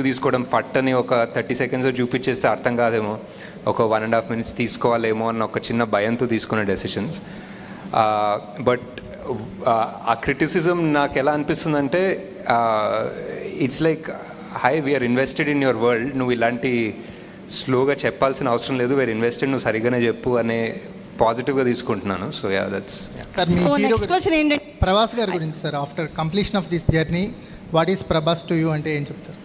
[SPEAKER 3] తీసుకోవడం, ఫట్ అని ఒక 30 seconds చూపించేస్తే అర్థం కాదేమో, ఒక 1.5 minutes తీసుకోవాలేమో అన్న ఒక చిన్న భయంతో తీసుకునే డెసిషన్స్. బట్ ఆ క్రిటిసిజం నాకు ఎలా అనిపిస్తుందంటే, it's like we're invested in your world, నువ్వు ఇలాంటి స్లోగా చెప్పాల్సిన అవసరం లేదు, వీఆర్ ఇన్వెస్టెడ్, నువ్వు సరిగానే చెప్పు అనే పాజిటివ్గా తీసుకుంటున్నాను. So that's
[SPEAKER 13] sir. Me hero Prabhas గారి గురించి sir, after completion of this journey what is Prabhas to you అంటే ఏం చెప్తారు?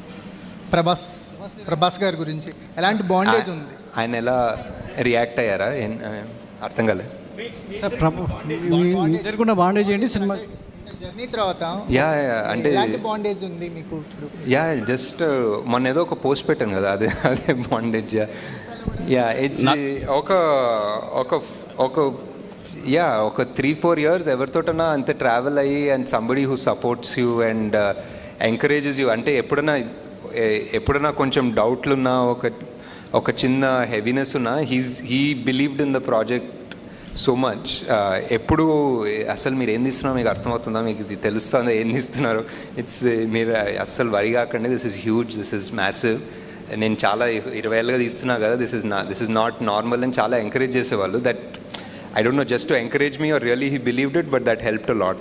[SPEAKER 13] ప్రభాస్ గారి గురించి ఎలాంటి బాండేజ్ ఉంది?
[SPEAKER 3] ఆయన ఎలా రియాక్ట్ అయ్యారా అర్థం కాలేదు
[SPEAKER 11] సార్. జరుగుతున్న బాండేజ్ ఏంటి సినిమా
[SPEAKER 13] జర్నీ తర్వాత?
[SPEAKER 3] అంటే
[SPEAKER 13] ఎలాంటి బాండేజ్ ఉంది మీకు?
[SPEAKER 3] జస్ట్ మొన్న ఏదో ఒక పోస్ట్ పెట్టాను కదా, అదే బాండేజ్. ఇట్స్ ఒక 3-4 years ఎవరితోటన్నా అంతే ట్రావెల్ అయ్యి and somebody who supports you and encourages you. అంటే ఎప్పుడన్నా కొంచెం డౌట్లున్నా, ఒక చిన్న హెవీనెస్ ఉన్నా, he believed in the project so much. ఎప్పుడు అసలు మీరు ఏం తీస్తున్నారో మీకు అర్థమవుతుందా, మీకు ఇది తెలుస్తుందా ఏం తీస్తున్నారు, మీరు అస్సలు వరి కాకండి, this is huge, this is massive, నేను చాలా 20 ఏళ్ళుగా తీస్తున్నా కదా, దిస్ ఇస్ నాట్ నార్మల్ అని చాలా ఎంకరేజ్ చేసేవాళ్ళు. That I don't know, just to encourage me or really he believed it, but that helped a lot.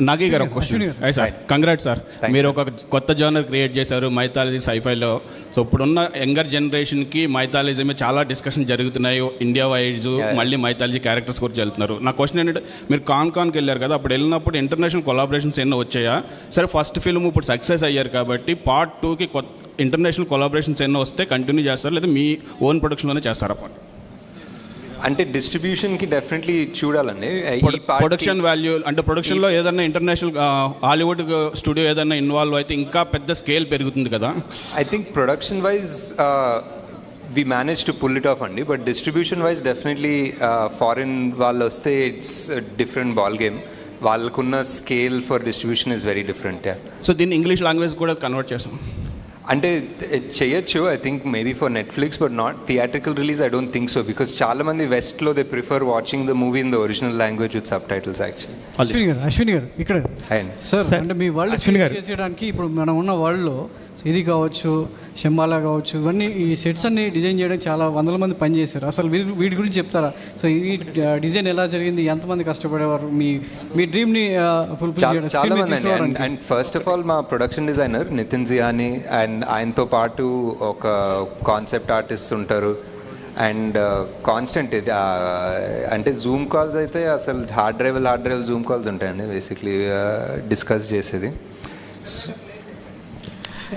[SPEAKER 1] Nagi గారు ఒక క్వశ్చన్. సార్ కంగ్రాట్స్ సార్, మీరు ఒక కొత్త జానర్ క్రియేట్ చేశారు మైథాలజీ సైఫైలో. సో ఇప్పుడున్న యంగర్ జనరేషన్కి మైథాలజీ మీద చాలా డిస్కషన్ జరుగుతున్నాయి, ఇండియా వైజ్ మళ్ళీ మైథాలజీ క్యారెక్టర్స్ గురించి వెళ్తున్నారు. నా క్వశ్చన్ ఏంటంటే, మీరు కాన్కి వెళ్ళారు కదా, అప్పుడు వెళ్ళినప్పుడు ఇంటర్నేషనల్ కొలాబరేషన్స్ ఎన్నో వచ్చాయా? సరే ఫస్ట్ ఫిల్మ్ ఇప్పుడు సక్సెస్ అయ్యారు కాబట్టి పార్ట్ 2కి ఇంటర్నేషనల్ కొలాబరేషన్స్ ఎన్నో వస్తే కంటిన్యూ చేస్తారు, లేదా మీ ఓన్ ప్రొడక్షన్లోనే చేస్తారా?
[SPEAKER 3] అంటే డిస్ట్రిబ్యూషన్కి డెఫినెట్లీ చూడాలండి.
[SPEAKER 1] ప్రొడక్షన్ వాల్యూ అంటే ప్రొడక్షన్లో ఏదైనా ఇంటర్నేషనల్ హాలీవుడ్ స్టూడియో ఏదైనా ఇన్వాల్వ్ అయితే ఇంకా పెద్ద స్కేల్ పెరుగుతుంది కదా.
[SPEAKER 3] I think production wise we manage to pull it off అండి, but distribution wise definitely foreign వాళ్ళు వస్తే ఇట్స్ డిఫరెంట్ బాల్ గేమ్. వాళ్ళకున్న scale for distribution is very different.
[SPEAKER 1] So దీన్ని ఇంగ్లీష్ లాంగ్వేజ్ కూడా కన్వర్ట్ చేస్తాం
[SPEAKER 3] అంటే చేయొచ్చు, I think maybe for Netflix, but not theatrical release. I don't think so, because చాలా మంది వెస్ట్లో they prefer watching the movie in the original language with subtitles. Actually
[SPEAKER 11] Ashwini garu ఇక్కడ sir, అంటే మీ world చేసేయడానికి ఇప్పుడు మనం ఉన్న వరల్డ్లో ఇది కావచ్చు, శంబాలా కావచ్చు, ఇవన్నీ ఈ సెట్స్ అన్ని డిజైన్ చేయడానికి చాలా 100 మంది పనిచేశారు. అసలు వీటి గురించి చెప్తారా? సో ఈ డిజైన్ ఎలా జరిగింది, ఎంతమంది కష్టపడేవారు మీ డ్రీమ్ని ఫుల్ఫిల్ చేయడానికి?
[SPEAKER 3] చాలా మంది అండ్ ఫస్ట్ ఆఫ్ ఆల్ మా ప్రొడక్షన్ డిజైనర్ నితిన్ జియాని, అండ్ ఆయనతో పాటు ఒక కాన్సెప్ట్ ఆర్టిస్ట్ ఉంటారు, అండ్ కాన్స్టెంట్ ఇది అంటే జూమ్ కాల్స్ అయితే అసలు హార్డ్ డ్రైవ్ జూమ్ కాల్స్ ఉంటాయండి బేసిక్లీ డిస్కస్ చేసేది.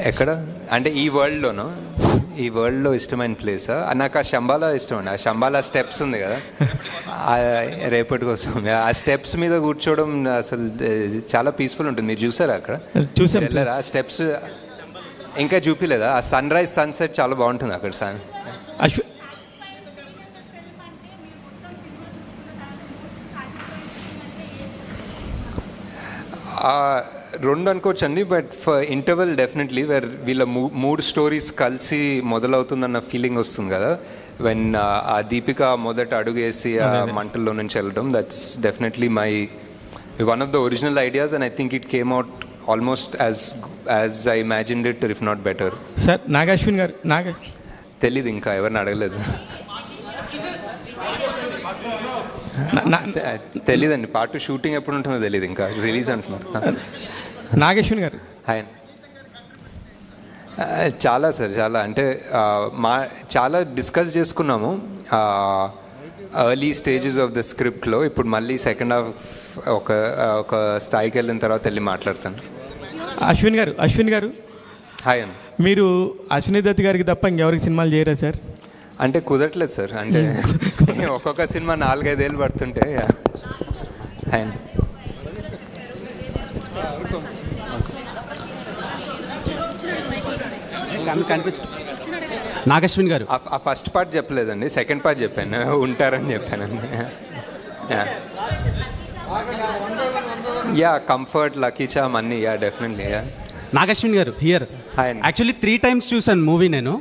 [SPEAKER 3] ఎక్కడ అంటే ఈ వరల్డ్లో ఇష్టమైన ప్లేస్ నాకు ఆ శంబాలా ఇష్టం అండి. ఆ శంబాలా స్టెప్స్ ఉంది కదా, రేపటికి వస్తుంది, ఆ స్టెప్స్ మీద కూర్చోవడం అసలు చాలా పీస్ఫుల్ ఉంటుంది. మీరు చూసారా అక్కడ? వెళ్ళారా? ఆ స్టెప్స్ ఇంకా చూపిలేదా? ఆ సన్ రైజ్ సన్సెట్ చాలా బాగుంటుంది అక్కడ. రెండు అనుకోవచ్చు అండి, but for interval definitely where వీళ్ళ 3 స్టోరీస్ కలిసి మొదలవుతుందన్న ఫీలింగ్ వస్తుంది కదా, వెన్ ఆ దీపిక మొదట అడుగేసి ఆ మంటల్లో నుంచి వెళ్ళడం, that's definitely one of the original ideas, and I think it came out almost as I imagined it, if not better.
[SPEAKER 16] Sir Nag Ashwin గారు
[SPEAKER 3] తెలీదు, ఇంకా ఎవరిని అడగలేదు, తెలీదండి. పార్ట్ 2 షూటింగ్ ఎప్పుడు ఉంటుందో తెలియదు, ఇంకా రిలీజ్ అంటున్నారు.
[SPEAKER 16] నాగేశ్వన్ గారు
[SPEAKER 3] హాయ్. చాలా సార్, చాలా అంటే చాలా డిస్కస్ చేసుకున్నాము ఎర్లీ స్టేజెస్ ఆఫ్ ద స్క్రిప్ట్లో. ఇప్పుడు మళ్ళీ సెకండ్ హాఫ్ ఒక స్థాయికి వెళ్ళిన తర్వాత వెళ్ళి మాట్లాడతాను.
[SPEAKER 16] అశ్విన్ గారు
[SPEAKER 3] హాయ్ అండి.
[SPEAKER 16] మీరు అశ్విని దత్ గారికి తప్ప ఇంకెవరికి సినిమాలు చేయరా సార్?
[SPEAKER 3] అంటే కుదరట్లేదు సార్, అంటే ఒక్కొక్క సినిమా 4-5 ఏళ్ళు పడుతుంటే. హాయ్ అండి.
[SPEAKER 2] నాగశ్విన్ గారు
[SPEAKER 3] ఆ ఫస్ట్ పార్ట్ చెప్పలేదండి, సెకండ్ పార్ట్ చెప్పాను, ఉంటారని చెప్పానండి. యా కంఫర్ట్, లక్కీ చామ్ అన్నీ, యా డెఫినెట్లీ. యా
[SPEAKER 2] నాగశ్విన్ గారు హియర్. యాక్చువల్లీ 3 times చూసాను మూవీ నేను.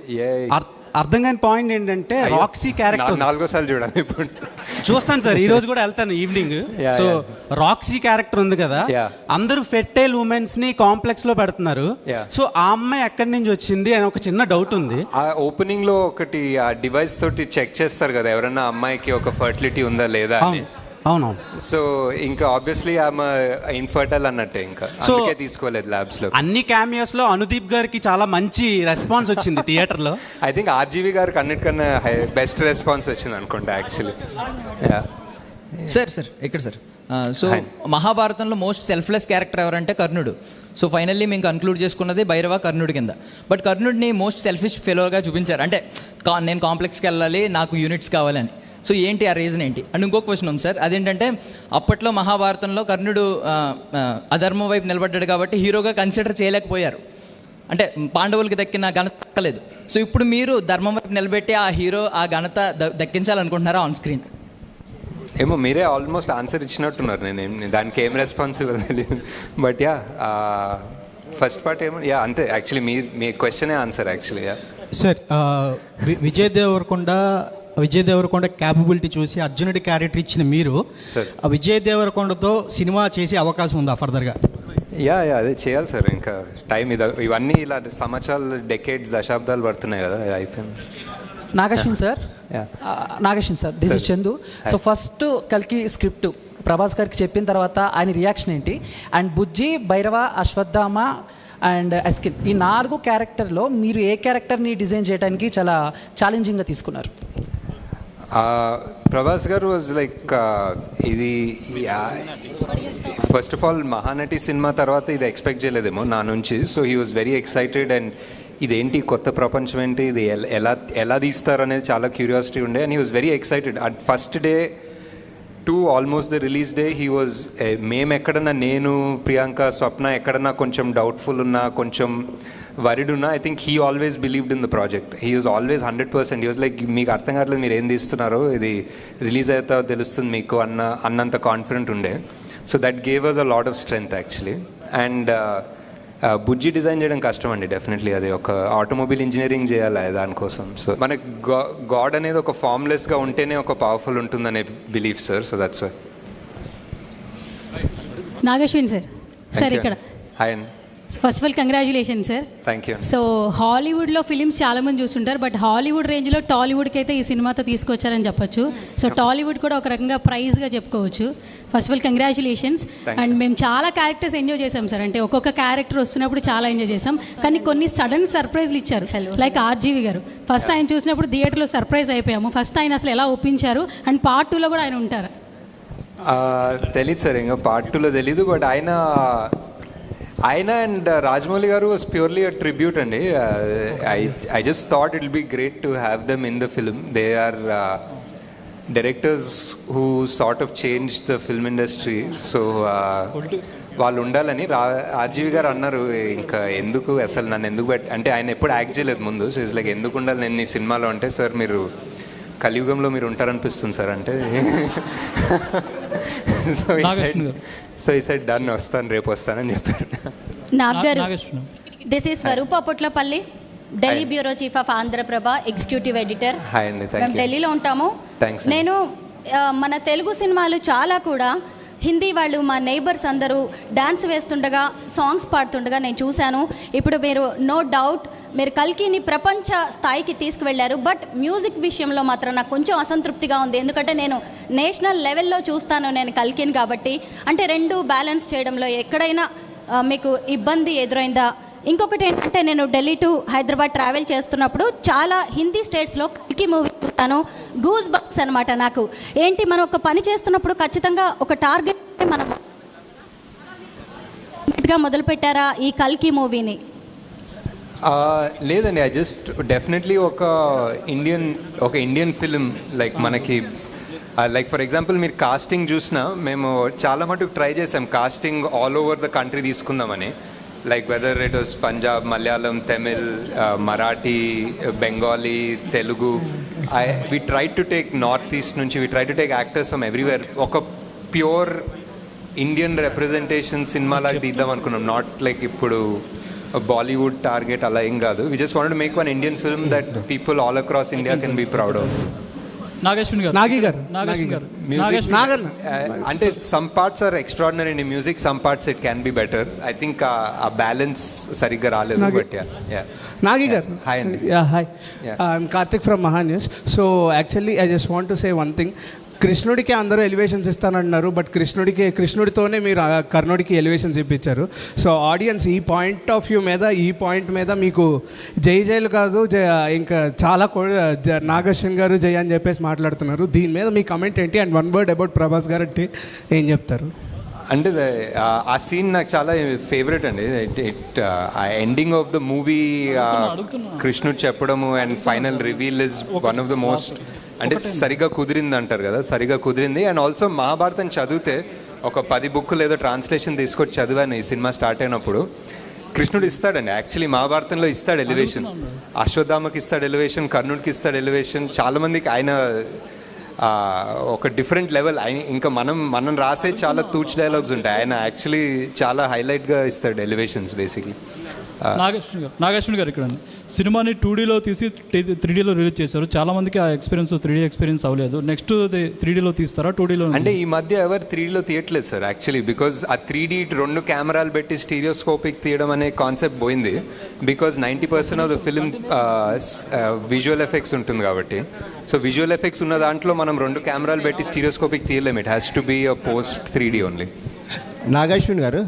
[SPEAKER 2] అర్థం కాని పాయింట్ ఏంటంటే రాక్సీ క్యారెక్టర్
[SPEAKER 3] 4వ సార్లు చూడాలి ఇప్పుడు.
[SPEAKER 2] చూస్తాను సార్, ఈ రోజు కూడా వెళ్తాను ఈవినింగ్. సో రాక్సీ క్యారెక్టర్ ఉంది కదా, అందరూ ఫెర్టైల్ ఉమెన్స్ ని కాంప్లెక్స్ లో పెడుతున్నారు. సో ఆ అమ్మాయి ఎక్కడి నుంచి వచ్చింది అని ఒక చిన్న డౌట్ ఉంది.
[SPEAKER 3] ఆ ఓపెనింగ్ లో ఒకటి ఆ డివైస్ తోటి చెక్ చేస్తారు కదా ఎవరన్నా అమ్మాయికి ఒక ఫర్టిలిటీ ఉందా లేదా అని.
[SPEAKER 2] అవును.
[SPEAKER 3] సో ఇంకా ఆబ్వియస్లీ ఆమె ఇన్ఫర్టైల్ అన్నట్టే, ఇంకా అందుకే తీసుకోలేదు ల్యాబ్స్ లో.
[SPEAKER 2] అన్ని క్యామియోస్ లో అనుదీప్ గారికి చాలా మంచి రెస్పాన్స్ వచ్చింది థియేటర్ లో.
[SPEAKER 3] ఐ థింక్ ఆర్జీవి గారికి అన్నిటికన్నా బెస్ట్ రెస్పాన్స్ వచ్చింది అనుకుంటా యాక్చువల్లీ.
[SPEAKER 4] సార్ ఇక్కడ సార్, సో మహాభారతంలో మోస్ట్ సెల్ఫ్లెస్ క్యారెక్టర్ ఎవరంటే కర్ణుడు. సో ఫైనల్లీ మేము కన్క్లూడ్ చేసుకున్నది భైరవ కర్ణుడి కింద. బట్ కర్ణుడిని మోస్ట్ సెల్ఫిష్ ఫెలోగా చూపించారు, అంటే నేను కాంప్లెక్స్కి వెళ్ళాలి, నాకు యూనిట్స్ కావాలని. సో ఏంటి ఆ రీజన్ ఏంటి? అండ్ ఇంకో క్వశ్చన్ ఉంది సార్, అదేంటంటే అప్పట్లో మహాభారతంలో కర్ణుడు అధర్మం వైపు నిలబడ్డాడు కాబట్టి హీరోగా కన్సిడర్ చేయలేకపోయారు, అంటే పాండవులకి దక్కిన ఘనత దక్కలేదు. సో ఇప్పుడు మీరు ధర్మం వైపు నిలబెట్టి ఆ హీరో ఆ ఘనత దక్కించాలనుకుంటున్నారా ఆన్ స్క్రీన్?
[SPEAKER 3] ఏమో మీరే ఆల్మోస్ట్ ఆన్సర్ ఇచ్చినట్టున్నారు, నేను దానికి ఏం రెస్పాన్స్ తెలియదు. బట్ యా ఫస్ట్ పార్ట్ ఏమో యా అంతే, యాక్చువల్లీ మీ క్వశ్చనే answer actually. Yeah
[SPEAKER 6] sir, Vijay Deverakonda capability చూసి అర్జునుడి క్యారెక్టర్ ఇచ్చిన మీరు విజయ్ దేవరకొండతో సినిమా చేసే అవకాశం ఉందా ఫర్దర్గా?
[SPEAKER 3] యా అదే చేయాలి సార్, ఇంకా టైం ఇవన్నీ ఇలా సంవత్సరాలు, డెకేడ్స్, దశాబ్దాలు పడుతున్నాయి కదా, అయిపోయింది.
[SPEAKER 24] Nag Ashwin sir, this is Chandu. So first కల్కి స్క్రిప్ట్ ప్రభాస్ గారికి చెప్పిన తర్వాత ఆయన రియాక్షన్ ఏంటి? And Bujji, Bhairava, Ashwatthama and అస్కిన్, ఈ 4 క్యారెక్టర్లో మీరు ఏ క్యారెక్టర్ని డిజైన్ చేయడానికి చాలా ఛాలెంజింగ్గా తీసుకున్నారు?
[SPEAKER 3] ప్రభాస్ గారు వాజ్ లైక్ ఇది first of all Mahanati cinema తర్వాత ఇది ఎక్స్పెక్ట్ చేయలేదేమో నా నుంచి. So he was very excited, and ఇదేంటి కొత్త ప్రపంచం ఏంటి, ఇది ఎలా తీస్తారు అనేది చాలా క్యూరియాసిటీ ఉండే. And he was very excited at first day to almost the release day. He was మేము ఎక్కడన్నా, నేను, ప్రియాంక, స్వప్న ఎక్కడన్నా కొంచెం డౌట్ఫుల్ ఉన్నా, కొంచెం వరిడ్ ఉన్నా, I think he always believed in the project. He was always 100%. He was like మీకు అర్థం కావట్లేదు మీరు ఏం తీస్తున్నారో, ఇది రిలీజ్ అవుతా తెలుస్తుంది మీకు అన్నంత కాన్ఫిడెంట్ ఉండే. So that gave us a lot of strength actually. And Bujji design చేయడం కష్టం అండి, డెఫినెట్లీ. అది ఒక ఆటోమొబైల్ ఇంజనీరింగ్ చేయాలి దానికోసం. సో మనకి గాడ్ అనేది ఒక ఫార్మ్లెస్గా ఉంటేనే ఒక పవర్ఫుల్ ఉంటుందనే belief sir. So that's why.
[SPEAKER 25] Nag Ashwin sir ఇక్కడ.
[SPEAKER 3] హాయ్ అండి.
[SPEAKER 25] First of all congratulation sir.
[SPEAKER 3] Thank you.
[SPEAKER 25] So హాలీవుడ్లో ఫిలిమ్స్ చాలామంది చూస్తుంటారు, బట్ హాలీవుడ్ రేంజ్లో టాలీవుడ్కి అయితే ఈ సినిమాతో తీసుకొచ్చారని చెప్పొచ్చు. సో టాలీవుడ్ కూడా ఒక రకంగా ప్రైజ్గా చెప్పుకోవచ్చు. First of all congratulations. And మేము చాలా క్యారెక్టర్స్ ఎంజాయ్ చేసాం సార్, అంటే ఒక్కొక్క క్యారెక్టర్ వస్తున్నప్పుడు చాలా ఎంజాయ్ చేసాం. కానీ కొన్ని సడన్ సర్ప్రైజ్లు ఇచ్చారు, లైక్ ఆర్జీవి గారు. ఫస్ట్ ఆయన చూసినప్పుడు థియేటర్లో సర్ప్రైజ్ అయిపోయాము. ఫస్ట్ ఆయన అసలు ఎలా ఒప్పించారు, అండ్ పార్ట్ 2లో కూడా ఆయన ఉంటారు?
[SPEAKER 3] తెలీదు సార్, ఇంకా పార్ట్ 2లో తెలీదు. బట్ ఆయన and Rajamouli garu was purely a tribute అండి. I just thought it will be great to have them in the film. They are directors who sort of change the film industry. So వాళ్ళు ఉండాలని RGV గారు అన్నారు. ఇంకా ఎందుకు అసలు నన్ను ఎందుకు అంటే ఆయన ఎప్పుడు యాక్ట్ చేయలేదు ముందు. సో ఇట్స్ లైక్ ఎందుకు ఉండాలి నేను ఈ సినిమాలో అంటే, సార్ మీరు కలియుగంలో మీరు ఉంటారనిపిస్తుంది సార్ అంటే. సో ఈ సైడ్ డన్, వస్తాను, రేపు వస్తానని చెప్పారు.
[SPEAKER 26] నాగగారు, this is Swaroopa Potlapalli, Delhi bureau chief of Andhraprabha, executive editor. మేము ఢిల్లీలో ఉంటాము. నేను మన తెలుగు సినిమాలు చాలా కూడా హిందీ వాళ్ళు, మా నైబర్స్ అందరూ డ్యాన్స్ వేస్తుండగా, సాంగ్స్ పాడుతుండగా నేను చూశాను. ఇప్పుడు మీరు నో డౌట్ మీరు కల్కిని ప్రపంచ స్థాయికి తీసుకువెళ్ళారు. బట్ మ్యూజిక్ విషయంలో మాత్రం నాకు కొంచెం అసంతృప్తిగా ఉంది. ఎందుకంటే నేను నేషనల్ లెవెల్లో చూస్తాను నేను కల్కిని కాబట్టి. అంటే 2 బ్యాలెన్స్ చేయడంలో ఎక్కడైనా మీకు ఇబ్బంది ఎదురైందా? ఇంకొకటి ఏంటంటే నేను ఢిల్లీ టు హైదరాబాద్ ట్రావెల్ చేస్తున్నప్పుడు చాలా హిందీ స్టేట్స్లో కల్కి మూవీ చూస్తాను. గూస్ బంప్స్ అనమాట నాకు. ఏంటి, మనం ఒక పని చేస్తున్నప్పుడు ఖచ్చితంగా ఒక టార్గెట్ మనం మొదలుపెట్టారా ఈ కల్కి మూవీని?
[SPEAKER 3] లేదండి, ఐ జస్ట్ డెఫినెట్లీ ఒక ఇండియన్ ఫిలిం లైక్ మనకి లైక్ ఫర్ ఎగ్జాంపుల్ మీరు కాస్టింగ్ చూసినా మేము చాలా మటుకు ట్రై చేసాం casting all over the country తీసుకుందామని. Like whether it was Punjab, Malayalam, Tamil, Marathi, Bengali, Telugu, we try to take north east నుంచి, we try to take actors from everywhere. ఒక ప్యూర్ ఇండియన్ రిప్రజెంటేషన్ సినిమాలాగా తీద్దాం అనుకున్నాం, నాట్ లైక్ ఇప్పుడు బాలీవుడ్ టార్గెట్ అలా ఏం కాదు. We just wanted to make one Indian film that people all across India can be proud of. అంటే some parts are extraordinary in music, some parts it can be better. I think ఆ balance సరిగ్గా రాలేదు. But
[SPEAKER 5] Nagi gar.
[SPEAKER 3] Hi.
[SPEAKER 5] Yeah, hi. I'm Karthik from Mahanews. So actually I just want to say one thing. కృష్ణుడికి అందరూ elevations ఇస్తానంటున్నారు, but కృష్ణుడితోనే మీరు కర్ణుడికి elevations ఇప్పించారు. So audience ఈ point మీద మీకు జైలు కాదు, ఇంకా చాలా నాగశ్విన్ గారు జై అని చెప్పేసి మాట్లాడుతున్నారు. దీని మీద మీ కమెంట్ ఏంటి? And one word about Prabhas గారు అంటే ఏం చెప్తారు?
[SPEAKER 3] అంటే ఆ సీన్ నాకు చాలా ఫేవరెట్ అండి. ఆ ఎండింగ్ ఆఫ్ ద మూవీ కృష్ణుడు చెప్పడము and final reveal is one of the most, అంటే సరిగా కుదిరింది అంటారు కదా, సరిగా కుదిరింది. అండ్ ఆల్సో మహాభారతం చదివితే ఒక 10 బుక్కులు ఏదో ట్రాన్స్లేషన్ తీసుకొచ్చి చదివాను ఈ సినిమా స్టార్ట్ అయినప్పుడు. కృష్ణుడు ఇస్తాడండి యాక్చువల్లీ మహాభారతంలో ఇస్తాడు ఎలివేషన్, అశ్వత్థామకి ఇస్తాడు ఎలివేషన్, కర్ణుడికి ఇస్తాడు ఎలివేషన్. చాలామందికి ఆయన ఒక డిఫరెంట్ లెవెల్. ఆయన ఇంకా మనం రాసే చాలా తూచ్ డైలాగ్స్ ఉంటాయి, ఆయన యాక్చువల్లీ చాలా హైలైట్గా ఇస్తాడు ఎలివేషన్స్ బేసిక్లీ.
[SPEAKER 7] నాగేశ్వరి గారు ఇక్కడ సినిమాని 2Dలో తీసి 3Dలో రిలీజ్ చేశారు. చాలా మందికి ఆ ఎక్స్పీరియన్స్ 3D ఎక్స్పీరియన్స్ అవ్వలేదు. నెక్స్ట్ 3Dలో తీస్తారా 2Dలో?
[SPEAKER 3] అంటే ఈ మధ్య ఎవరు 3Dలో తీయట్లేదు సార్ యాక్చువల్లీ, బికాజ్ ఆ 3D 2 కెమెరాలు పెట్టి స్టీరియోస్కోపిక్ తీయడం అనే కాన్సెప్ట్ పోయింది. Because 90% of the film visual effects ఉంటుంది కాబట్టి. సో విజువల్ ఎఫెక్ట్స్ ఉన్న దాంట్లో మనం 2 కెమెరాలు పెట్టి stereoscopic తీయలేము. It has to be a post 3D only.
[SPEAKER 15] Nag Ashwin గారు,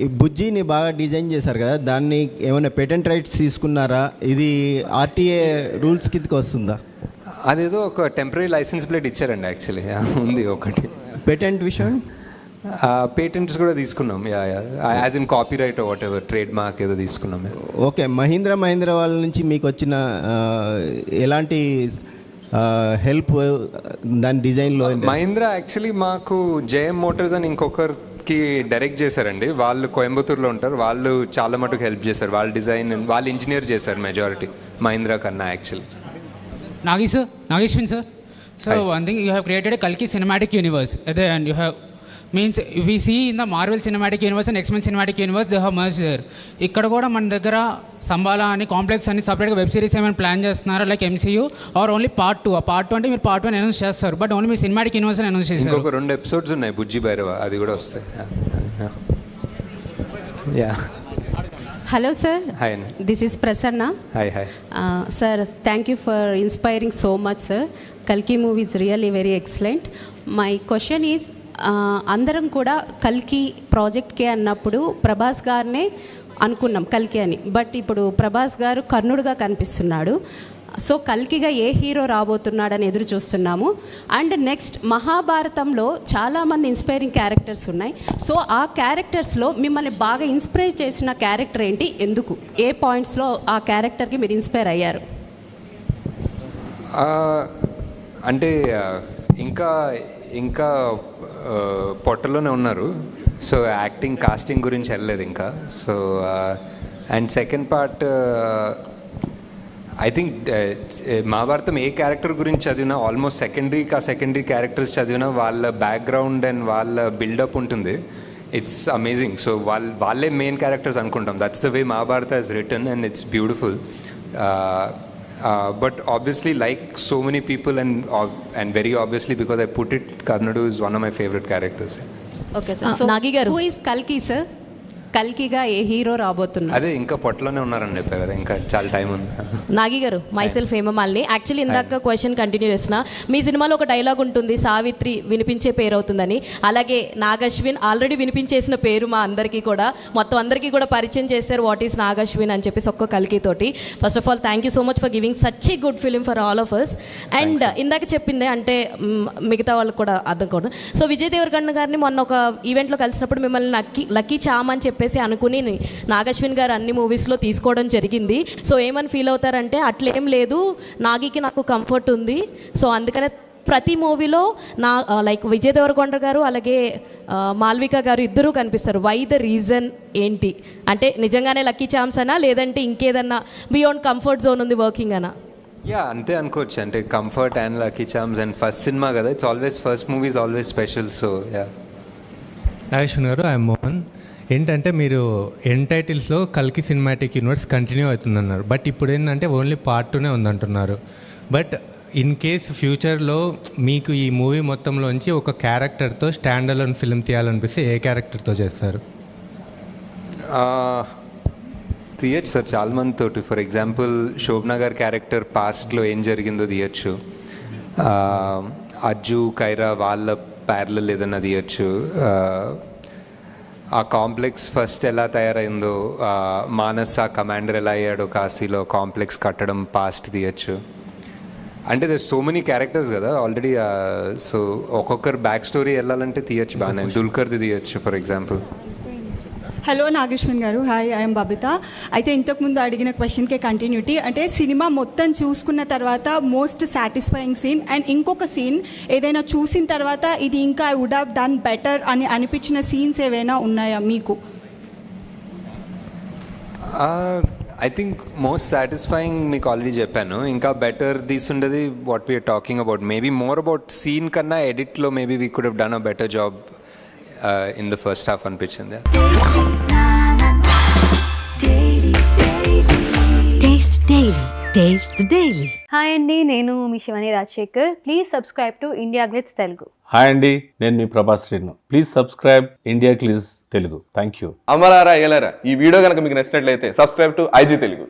[SPEAKER 15] ఈ బుజ్జిని బాగా డిజైన్ చేశారు కదా, దాన్ని ఏమైనా పేటెంట్ రైట్స్ తీసుకున్నారా? ఇది ఆర్టీఏ రూల్స్ కిందకి వస్తుందా?
[SPEAKER 3] అదేదో ఒక టెంపరీ లైసెన్స్ ప్లేట్ ఇచ్చారండి యాక్చువల్లీ, ఉంది ఒకటి.
[SPEAKER 15] పేటెంట్ విషయం
[SPEAKER 3] పేటెంట్స్ కూడా తీసుకున్నాం, as in copy right what ever, trade mark ఏదో తీసుకున్నాం.
[SPEAKER 15] ఓకే, మహీంద్రా వాళ్ళ నుంచి మీకు వచ్చిన ఎలాంటి హెల్ప్ దాని డిజైన్లో?
[SPEAKER 3] మహీంద్రా యాక్చువల్లీ మాకు జేఎం మోటార్స్ అని ఇంకొకరికి డైరెక్ట్ చేశారండి. వాళ్ళు కోయంబత్తూర్లో ఉంటారు, వాళ్ళు చాలా మటుకు హెల్ప్ చేశారు. వాళ్ళ డిజైన్ వాళ్ళు ఇంజనీర్ చేశారు మెజారిటీ మహీంద్రా కన్నా actually.
[SPEAKER 8] Nageshwin sir. So one thing, you have created a Kalki cinematic universe, and you have means if we see in the Marvel cinematic universe and X-Men cinematic universe, they have merged there. ఇక్కడ కూడా మన దగ్గర సంబాలా అని complex అని సపరేట్గా web series ఏమైనా plan చేస్తున్నారా like MCU or only part 2? ఆ పార్ట్ 2 అంటే మీరు పార్ట్ 1 అనౌన్స్ చేస్తారు, బట్ ఓన్లీ మీ సినిమాటిక్ యూనివర్స్ అనౌన్స్ చేస్తారు.
[SPEAKER 3] ఇంకొక 2 ఎపిసోడ్స్ ఉన్నాయి బుజ్జి భైరవ, అది కూడా వస్తాయి.
[SPEAKER 9] Hello sir.
[SPEAKER 3] Hi.
[SPEAKER 9] This is Prasanna.
[SPEAKER 3] Hi.
[SPEAKER 9] Sir, thank you for inspiring so much sir. Kalki movie is really very excellent. My question is, అందరం కూడా కల్కి ప్రాజెక్ట్కే అన్నప్పుడు ప్రభాస్ గారినే అనుకున్నాం కల్కి అని, బట్ ఇప్పుడు ప్రభాస్ గారు కర్ణుడుగా కనిపిస్తున్నాడు. సో కల్కిగా ఏ హీరో రాబోతున్నాడని ఎదురు చూస్తున్నాము. అండ్ నెక్స్ట్ మహాభారతంలో చాలామంది ఇన్స్పైరింగ్ క్యారెక్టర్స్ ఉన్నాయి. సో ఆ క్యారెక్టర్స్లో మిమ్మల్ని బాగా ఇన్స్పైర్ చేసిన క్యారెక్టర్ ఏంటి, ఎందుకు, ఏ పాయింట్స్లో ఆ క్యారెక్టర్కి మీరు ఇన్స్పైర్ అయ్యారు?
[SPEAKER 3] అంటే ఇంకా పొట్టలోనే ఉన్నారు. సో యాక్టింగ్ కాస్టింగ్ గురించి వెళ్ళలేదు ఇంకా. So and second part I think Mahabharatam A character గురించి చదివినా ఆల్మోస్ట్ సెకండరీ క్యారెక్టర్స్ చదివినా వాళ్ళ బ్యాక్గ్రౌండ్ అండ్ వాళ్ళ బిల్డప్ ఉంటుంది. It's amazing. సో వాళ్ళే మెయిన్ క్యారెక్టర్స్ అనుకుంటాం. That's the way Mahabharata is return and it's beautiful. But obviously, like so many people, and very obviously because I put it, Karnadu is one of my favorite characters.
[SPEAKER 9] Okay sir. So Nagi garu, who is Kalki sir? కల్కిగా ఏ hero రాబోతున్నారు?
[SPEAKER 3] అదే ఇంకా పొట్టలోనే ఉన్నారని చెప్పారు కదా, ఇంకా చాలా టైం ఉంది.
[SPEAKER 9] నాగి గారు, మైసెల్ఫ్ హేమమాలిని. యాక్చువల్లీ ఇందాక క్వశ్చన్ కంటిన్యూ చేసిన, మీ సినిమాలో ఒక డైలాగ్ ఉంటుంది, సావిత్రి వినిపించే పేరు అవుతుందని. అలాగే నాగశ్విన్ ఆల్రెడీ వినిపించేసిన పేరు మా అందరికీ కూడా, మొత్తం అందరికీ కూడా పరిచయం చేశారు వాట్ ఈస్ నాగశ్విన్ అని చెప్పేసి ఒక్క కల్కి తోటి. First of all thank you so much for giving such a good film for all of us. And ఇందాక చెప్పిందే అంటే మిగతా వాళ్ళకి కూడా అర్థం కూడా. సో విజయ్ దేవరకొండ గారిని మొన్న ఒక ఈవెంట్లో కలిసినప్పుడు మిమ్మల్ని లక్కీ చామ్ అని చెప్పేసి అనుకుని నాగశ్విన్ గారు అన్ని మూవీస్లో తీసుకోవడం జరిగింది. సో ఏమని ఫీల్ అవుతారంటే, అట్లేం లేదు, నాగికి నాకు కంఫర్ట్ ఉంది. సో అందుకనే ప్రతి మూవీలో నా లైక్ విజయ్ దేవరకొండ గారు అలాగే మాల్విక గారు ఇద్దరూ కనిపిస్తారు. వై ద రీజన్ ఏంటి అంటే, నిజంగానే లక్కీ ఛాన్స్ అనా లేదంటే ఇంకేదన్నా బియాండ్ కంఫర్ట్ జోన్ ఉంది వర్కింగ్ అనా?
[SPEAKER 3] యా అంతే అనుకోవచ్చు, అంటే comfort and lucky charms and first cinema కదా, it's always first movie is always special. So yeah.
[SPEAKER 10] Nag Ashwin గారు, ఐఎమ్ మోహన్. ఏంటంటే మీరు ఎండ్ టైటిల్స్లో కల్కి సినిమాటిక్ యూనివర్స్ కంటిన్యూ అవుతుందన్నారు, బట్ ఇప్పుడు ఏంటంటే ఓన్లీ పార్ట్ 2నే ఉందంటున్నారు. బట్ ఇన్ కేస్ ఫ్యూచర్లో మీకు ఈ మూవీ మొత్తంలోంచి ఒక క్యారెక్టర్తో స్టాండ్ అలోన్ ఫిల్మ్ తీయాలనిపిస్తే ఏ క్యారెక్టర్తో చేస్తారు?
[SPEAKER 3] తీయచ్చు సార్ చాలా మంది తోటి. ఫర్ ఎగ్జాంపుల్ శోభనా గారి క్యారెక్టర్ పాస్ట్లో ఏం జరిగిందో తీయచ్చు, అజ్జు కైరా వాళ్ళ ప్యారలల్ ఏదన్నా తీయచ్చు, ఆ కాంప్లెక్స్ ఫస్ట్ ఎలా తయారైందో, మానస్ ఆ కమాండర్ ఎలా అయ్యాడో కాశీలో కాంప్లెక్స్ కట్టడం పాస్ట్ తీయచ్చు. అంటే దర్ సో మెనీ క్యారెక్టర్స్ కదా ఆల్రెడీ, సో ఒక్కొక్కరు బ్యాక్ స్టోరీ వెళ్ళాలంటే తీయచ్చు బాగానే. దుల్కర్ది తీయచ్చు ఫర్ ఎగ్జాంపుల్.
[SPEAKER 12] హలో నాగేశ్వన్ గారు, హాయ్, ఐఎమ్ బబిత. అయితే ఇంతకుముందు అడిగిన క్వశ్చన్కే కంటిన్యూటీ, అంటే సినిమా మొత్తం చూసుకున్న తర్వాత మోస్ట్ సాటిస్ఫైయింగ్ సీన్ అండ్ ఇంకొక సీన్ ఏదైనా చూసిన తర్వాత ఇది ఇంకా I would have done better అని అనిపించిన సీన్స్ ఏవైనా ఉన్నాయా మీకు?
[SPEAKER 3] ఐ థింక్ మోస్ట్ సాటిస్ఫైయింగ్ మీకు ఆల్రెడీ చెప్పాను. ఇంకా బెటర్ తీసుండేది what we're talking about, maybe more about scene కన్నా ఎడిట్లో maybe we could have done a better job in the first half అనిపించింది.
[SPEAKER 14] హాయ్ అండి, నేను మీ Shivani Rajasekhar. Please subscribe to India Glitz Telugu.
[SPEAKER 17] Hi అండి, నేను మీ Prabhas Srinu. Please subscribe India Glitz Telugu. Thank you.
[SPEAKER 18] అమలారా ఎలారా, ఈ వీడియో కనుక మీకు నచ్చినట్లయితే సబ్స్క్రైబ్ టు IG తెలుగు.